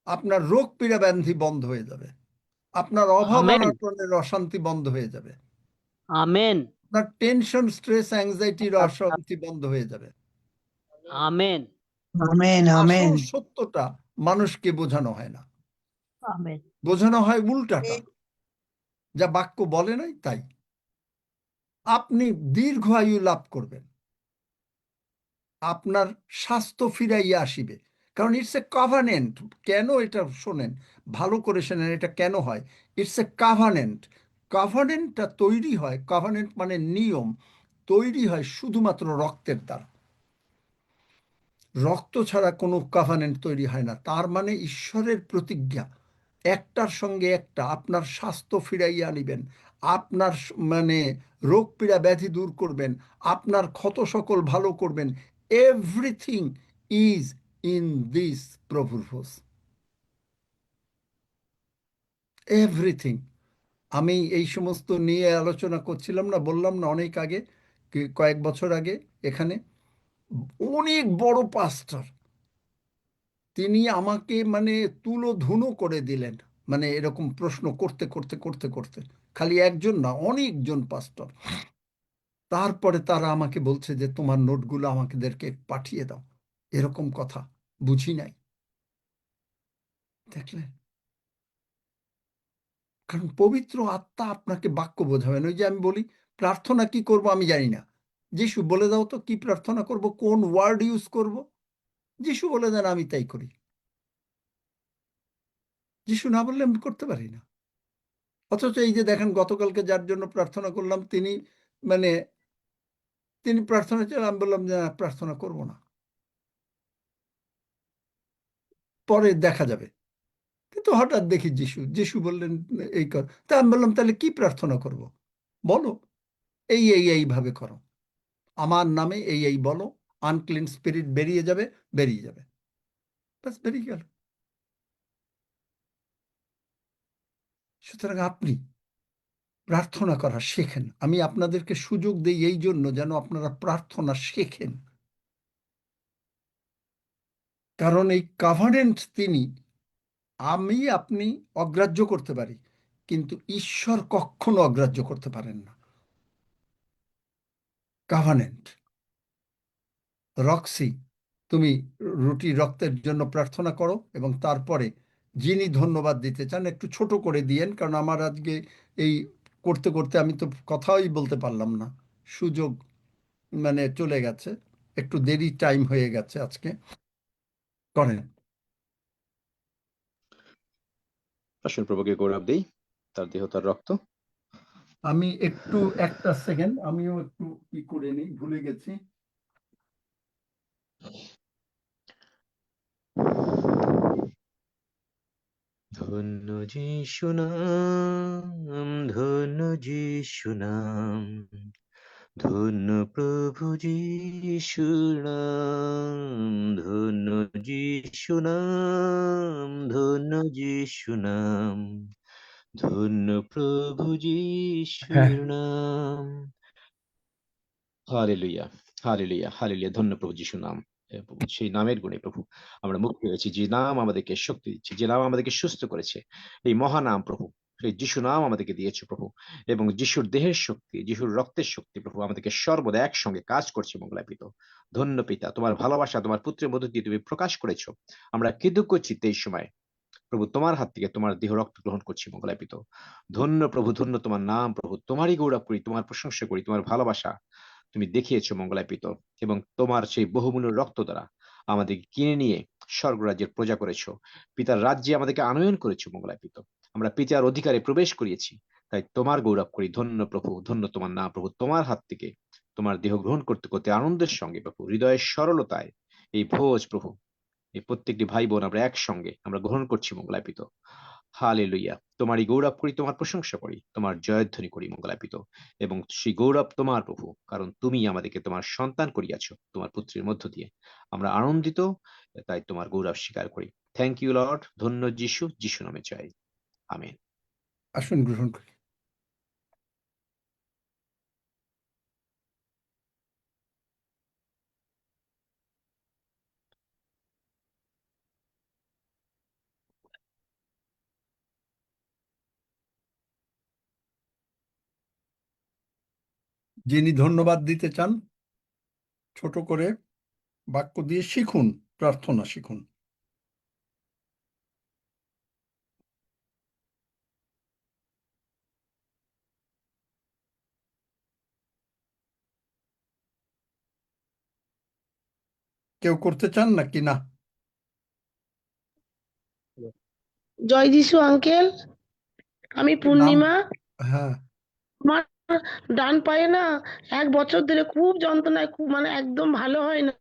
আপনার রোগ পীড়া ব্যাধি বন্ধ হয়ে যাবে, আপনার অভাব আমেন অনটনের অশান্তি বন্ধ হয়ে যাবে, আমেন আপনার টেনশন, স্ট্রেস, অ্যাংজাইটির অশান্তি বন্ধ হয়ে যাবে। আমেন আমেন আমেন আসল সত্যটা মানুষকে বোঝানো হয় না, আমেন বোঝানো হয় উল্টাটা, যা বাক্য বলে নাই তাই। আপনি দীর্ঘ আয়ু লাভ করবেন, আপনার স্বাস্থ্য ফিরাইয়া আসিবে, কারণ ইটস এ কাভানেন্ট। কেন এটা শোনেন, ভালো করে শোনেন, এটা কেন হয়? It's a কাভানেন্ট। কাভানেন্টটা তৈরি হয়, কাভানেন্ট মানে নিয়ম, তৈরি হয় শুধুমাত্র রক্তের দ্বারা। রক্ত ছাড়া কোনো কাভানেন্ট তৈরি হয় না। তার মানে ঈশ্বরের প্রতিজ্ঞা, একটার সঙ্গে একটা, আপনার স্বাস্থ্য ফিরাইয়া আনিবেন, আপনার মানে রোগ পীড়া ব্যাধি দূর করবেন, আপনার ক্ষত সকল ভালো করবেন। এভরিথিং ইজ ইন দিস প্রভুর ভোজ, এভরিথিং। আমি এই সমস্ত নিয়ে আলোচনা করছিলাম না, বললাম না অনেক আগে, কয়েক বছর আগে এখানে অনেক বড় পাস্টার, তিনি আমাকে মানে তুলোধুনো করে দিলেন, মানে এরকম প্রশ্ন করতে করতে করতে করতে, খালি একজন না, অনেকজন পাস্টর। তারপরে তারা আমাকে বলছে যে তোমার নোটগুলো আমাদেরকে পাঠিয়ে দাও। এরকম কথা বুঝি নাই। দেখলেন? কারণ পবিত্র আত্মা আপনাকে বাক্য বোঝাবেন। ওই যে আমি বলি প্রার্থনা কি করব আমি জানি না। যিশু বলে দাও তো কি প্রার্থনা করব, কোন ওয়ার্ড ইউজ করব। যিশু বলে দেন, আমি তাই করি। যিশু না বললে আমি করতে পারি না। অথচ এই যে দেখেন গতকালকে যার জন্য প্রার্থনা করলাম তিনি প্রার্থনা চাইলেন, আমি বললাম যে না, প্রার্থনা করব না, পরে দেখা যাবে। কিন্তু হঠাৎ দেখি যিশু বললেন এই কর। তা আমি বললাম তাহলে কি প্রার্থনা করব, বলো। এইভাবে করো, আমার নামে এই বলো, আনক্লিন স্পিরিট বেরিয়ে যাবে। ব্যাস, বেরিয়ে গেল। সুতরাং আপনি প্রার্থনা করা শেখেন। আমি আপনাদেরকে সুযোগ দিই এই জন্য যেন আপনারা প্রার্থনা শেখেন। কারণ এই কভারেন্ট আপনি অগ্রাহ্য করতে পারি, কিন্তু ঈশ্বর কখনো অগ্রাহ্য করতে পারেন না। কভারেন্ট। রক্সি, তুমি রুটি রক্তের জন্য প্রার্থনা করো এবং তারপরে যিনি ধন্যবাদ দিতে চান একটু ছোট করে দিয়েন, কারণ আমার আজকে এই করতে করতে আমি তো কথাই বলতে পারলাম না। সুযোগ চলে গেছে, একটু দেরি টাইম হয়ে গেছে আজকে। করেন। আসুন প্রভুকে গৌরব দেই, তার দেহ তার রক্ত। আমি একটু একটা সেকেন্ড, আমিও একটু কি করে নিই, ভুলে গেছি। ধন্য যিশু নাম, ধন্য যিশু নাম, ধন্য প্রভু যিশু নাম, ধন্য যিশু নাম, ধন্য যিশু নাম, ধন্য প্রভু যিশুর নাম। Hallelujah, hallelujah, hallelujah. ধন্য প্রভু যিশু নাম। প্রভু, সেই নামের গুণে প্রভু আমরা মুক্তি হয়েছি, যে নাম আমাদেরকে শক্তি দিচ্ছে, যে নাম আমাদেরকে সুস্থ করেছে, এই মহানাম প্রভু, সেই যিশু নাম আমাদেরকে দিয়েছে প্রভু। এবং যিশুর দেহের শক্তি, যিশুর রক্তের শক্তি প্রভু আমাদেরকে সর্বদা একসঙ্গে কাজ করছে মঙ্গলাপিত। ধন্য পিতা, তোমার ভালোবাসা তোমার পুত্রের মধ্য দিয়ে তুমি প্রকাশ করেছো। আমরা কৃতজ্ঞ চিত্তে এই সময় প্রভু তোমার হাত থেকে তোমার দেহ রক্ত গ্রহণ করছি মঙ্গলাপিত। ধন্য প্রভু, ধন্য তোমার নাম প্রভু। তোমারই গৌরব করি, তোমার প্রশংসা করি, তোমার ভালোবাসা তুমি দেখিয়েছো মঙ্গলাপিত। এবং তোমার সেই বহুমূল্য রক্ত দ্বারা আমাদেরকে কিনে নিয়ে স্বর্গরাজ্যের প্রজা করেছো। পিতার রাজ্যে আমাদেরকে আনয়ন করেছো মঙ্গলাপিত। আমরা পিতার অধিকারে প্রবেশ করিয়েছি, তাই তোমার গৌরব করি। ধন্য প্রভু, ধন্য তোমার নাম প্রভু। তোমার হাত থেকে তোমার দেহ গ্রহণ করতে করতে আনন্দের সঙ্গে প্রভু, হৃদয়ের সরলতায় এই ভোজ প্রভু, এই প্রত্যেকটি ভাই বোন আমরা একসঙ্গে আমরা গ্রহণ করছি মঙ্গলাপিত। হালেলুইয়া। তোমারই গৌরব করি, তোমার প্রশংসা করি, তোমার জয়ধ্বনি করি মঙ্গলাপিত। এবং সেই গৌরব তোমার প্রভু, কারণ তুমি আমাদেরকে তোমার সন্তান করিয়াছো তোমার পুত্রের মধ্য দিয়ে। আমরা আনন্দিত, তাই তোমার গৌরব স্বীকার করি। Thank you Lord. ধন্য যিশু, যিশু নামে চাই, আমেন। আসুন গ্রহণ করি। যিনি ধন্যবাদ দিতে চান ছোট করে বাক্য দিয়ে শিখুন, প্রার্থনা শিখুন। কেউ করতে চান নাকি না? জয় যিশু আঙ্কেল, আমি নাম? পূর্ণিমা। হ্যাঁ। আমার ডান পায়ে না 1 বছর ধরে খুব যন্ত্রণায়, খুব একদম ভালো হয় না।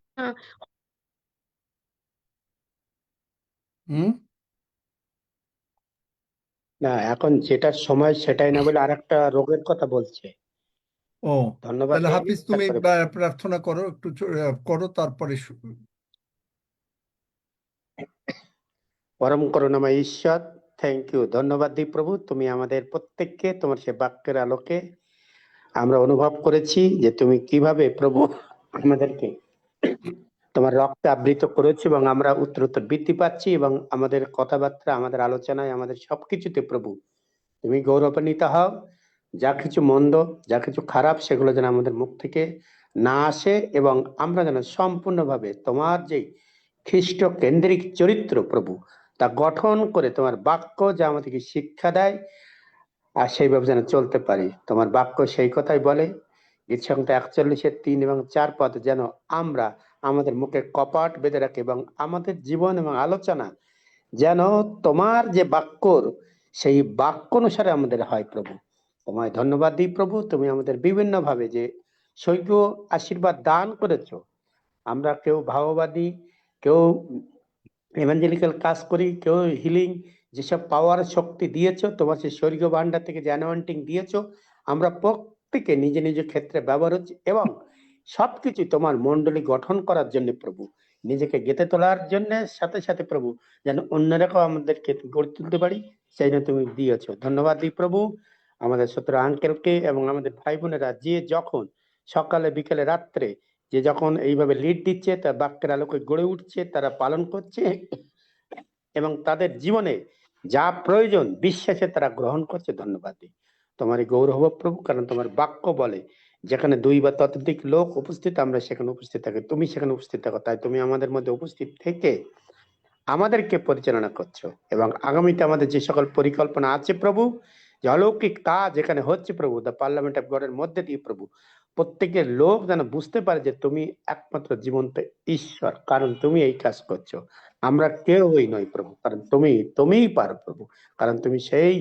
না, এখন যেটার সময় সেটাই না বলে আরেকটা রোগের কথা বলছে। ও, ধন্যবাদ তাহলে দেই, হাফিজ তুমি তারপরে প্রার্থনা করো, একটু করো, তারপরে পরম করুণাময় ঈশ্বর, থ্যাংক ইউ, ধন্যবাদ দিই প্রভু। তুমি আমাদের প্রত্যেককে তোমার সে বাক্যের আলোকে আমরা অনুভব করেছি যে তুমি কিভাবে প্রভু আমাদেরকে তোমার রক্তে আবৃত করেছো, এবং আমরা উত্তরোত্তর বৃদ্ধি পাচ্ছি, এবং আমাদের কথাবার্তা, আমাদের আলোচনায়, আমাদের সবকিছুতে প্রভু তুমি গৌরবান্বিত হও। যা কিছু মন্দ, যা কিছু খারাপ, সেগুলো যেন আমাদের মুখ থেকে না আসে, এবং আমরা যেন সম্পূর্ণভাবে তোমার যে খ্রিস্ট কেন্দ্রিক চরিত্র প্রভু, তা গঠন করে তোমার বাক্য যা আমাদেরকে শিক্ষা দেয় আর সেইভাবে যেন চলতে পারি। তোমার বাক্য সেই কথাই বলে, গীতসংহিতা 41-এর 3 এবং 4 পদ, যেন আমরা আমাদের মুখে কপাট বেঁধে রাখি এবং আমাদের জীবন এবং আলোচনা যেন তোমার যে বাক্যর সেই বাক্য অনুসারে আমাদের হয়। প্রভু তোমায় ধন্যবাদ দিই প্রভু, তুমি আমাদের বিভিন্ন ভাবে যে স্বর্গীয় আশীর্বাদ দান করেছো। আমরা কেউ ভাববাদী, কেউ ইভাঞ্জেলিক্যাল কাজ করি, কেউ হিলিং, যেসব পাওয়ার শক্তি দিয়েছো তোমার সেই স্বর্গীয় ভান্ডার থেকে যে অ্যানোয়েন্টিং দিয়েছো, আমরা প্রত্যেকে নিজ নিজ ক্ষেত্রে ব্যবহার হচ্ছে এবং সবকিছু তোমার মণ্ডলী গঠন করার জন্য প্রভু, নিজেকে গেঁথে তোলার জন্য, সাথে সাথে প্রভু যেন অন্যরাও আমাদেরকে গড়ে তুলতে পারি, সেই জন্য তুমি দিয়েছো। ধন্যবাদ দিই প্রভু আমাদের শত্রু আঙ্কেলকে এবং আমাদের ভাই বোনেরা, যে যখন সকালে বিকেলে রাত্রে যে যখন এইভাবে লিড দিচ্ছে, তার বাক্যের আলোকে গড়ে উঠছে, তারা পালন করছে এবং তাদের জীবনে যা প্রয়োজন বিশ্বাসে তারা গ্রহণ করছে। ধন্যবাদ দিই, তোমারই গৌরব প্রভু, কারণ তোমার বাক্য বলে যেখানে 2 বা ততোধিক লোক উপস্থিত আমরা সেখানে উপস্থিত থাকি, তুমি সেখানে উপস্থিত থাকো। তাই তুমি আমাদের মধ্যে উপস্থিত থেকে আমাদেরকে পরিচালনা করছো এবং আগামীতে আমাদের যে সকল পরিকল্পনা আছে প্রভু, যে অলৌকিক কাজ এখানে হচ্ছে প্রভু, দ্য পার্লামেন্ট অফ গডের মধ্যে দিয়ে প্রভু, প্রত্যেকের লোক যেন বুঝতে পারে যে তুমি একমাত্র জীবন্ত ঈশ্বর, কারণ তুমি এই কাজ করছো, আমরা কেউই নই প্রভু, কারণ তুমিই পারো প্রভু, কারণ তুমি সেই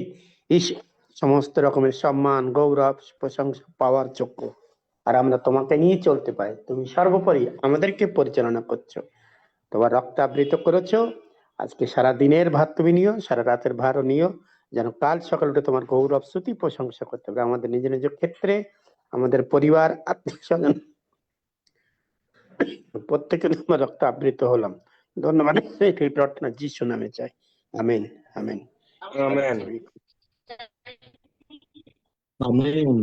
সমস্ত রকমের সম্মান, গৌরব, প্রশংসা পাওয়ার যোগ্য, আর আমরা তোমাকে নিয়ে চলতে পাই। তুমি সর্বোপরি আমাদেরকে পরিচালনা করছো, তোমার রক্ত আবৃত করেছো। আজকে সারা দিনের ভার তুমি নিও, সারা রাতের ভারও নিও, যেন কাল সকালে উঠে তোমার গৌরব স্তুতি প্রশংসা করতে পারে আমাদের নিজ নিজ ক্ষেত্রে, আমাদের পরিবার, আত্মীয় স্বজন প্রত্যেকে তোমার রক্ত আবৃত হলাম। ধন্যবাদ, এই প্রার্থনা যিশু নামে চাই, আমেন আমেন আমেন। আমেন।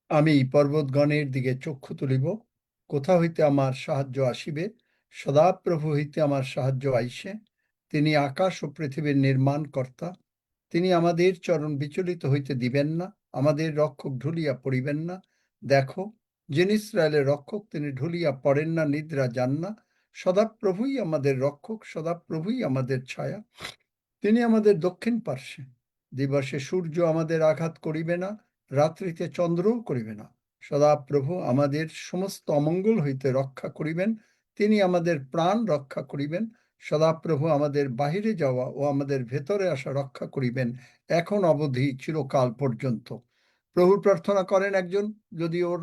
আমি পর্বতগণের দিকে চক্ষু তুলিব, কোথা হইতে আমার সাহায্য আসিবে? সদাপ্রভু হইতে আমার সাহায্য আইসে। তিনি আকাশ ও পৃথিবীর নির্মাণ কর্তা। তিনি আমাদের চরণ বিচলিত হইতে দিবেন না, আমাদের রক্ষক ঢুলিয়া পড়িবেন না। দেখো, যিনি ইসরায়েলের রক্ষক, তিনি ঢুলিয়া পড়েন না, নিদ্রা যান না। সদাপ্রভুই আমাদের রক্ষক, সদাপ্রভুই আমাদের ছায়া। তিনি আমাদের দক্ষিণ পার্শ্বে। দিবসে সূর্য আমাদের আঘাত করিবে না, রাত্রিতে চন্দ্রও করিবে না। সদাপ্রভু আমাদের সমস্ত অমঙ্গল হইতে রক্ষা করিবেন, তিনি আমাদের প্রাণ রক্ষা করিবেন। সদাপ্রভু আমাদের বাহিরে যাওয়া ও আমাদের ভেতরে আসা রক্ষা করিবেন, এখন অবধি চিরকাল পর্যন্ত। প্রভুর প্রার্থনা করেন একজন, যদি ওর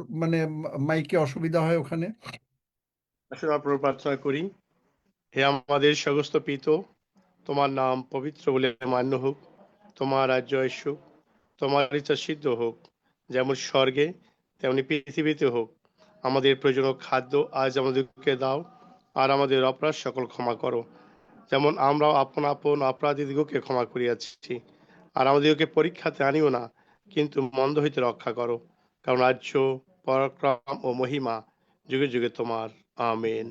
মাইকে অসুবিধা হয় ওখানে। আসলে প্রভু প্রার্থনা করি। হে আমাদের স্বর্গস্থ পিতা, তোমার নাম পবিত্র বলে মান্য হোক, তোমার রাজ্য আসুক, তোমার ইচ্ছা সিদ্ধ হোক, যেমন স্বর্গে তেমনি পৃথিবীতে হোক। আমাদের প্রয়োজনীয় খাদ্য আজ আমাদেরকে দাও, আর আমাদের অপরাধ সকল ক্ষমা করো, যেমন আমরাও আপন আপন অপরাধীদিগকে ক্ষমা করিয়াছি। আর আমাদেরকে পরীক্ষাতে আনিও না, কিন্তু মন্দ হইতে রক্ষা করো, কারণ রাজ্য, পরাক্রম ও মহিমা যুগে যুগে তোমার। আমেন।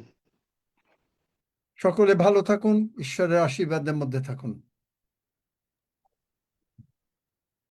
সকলে ভালো থাকুন, ঈশ্বরের আশীর্বাদের মধ্যে থাকুন।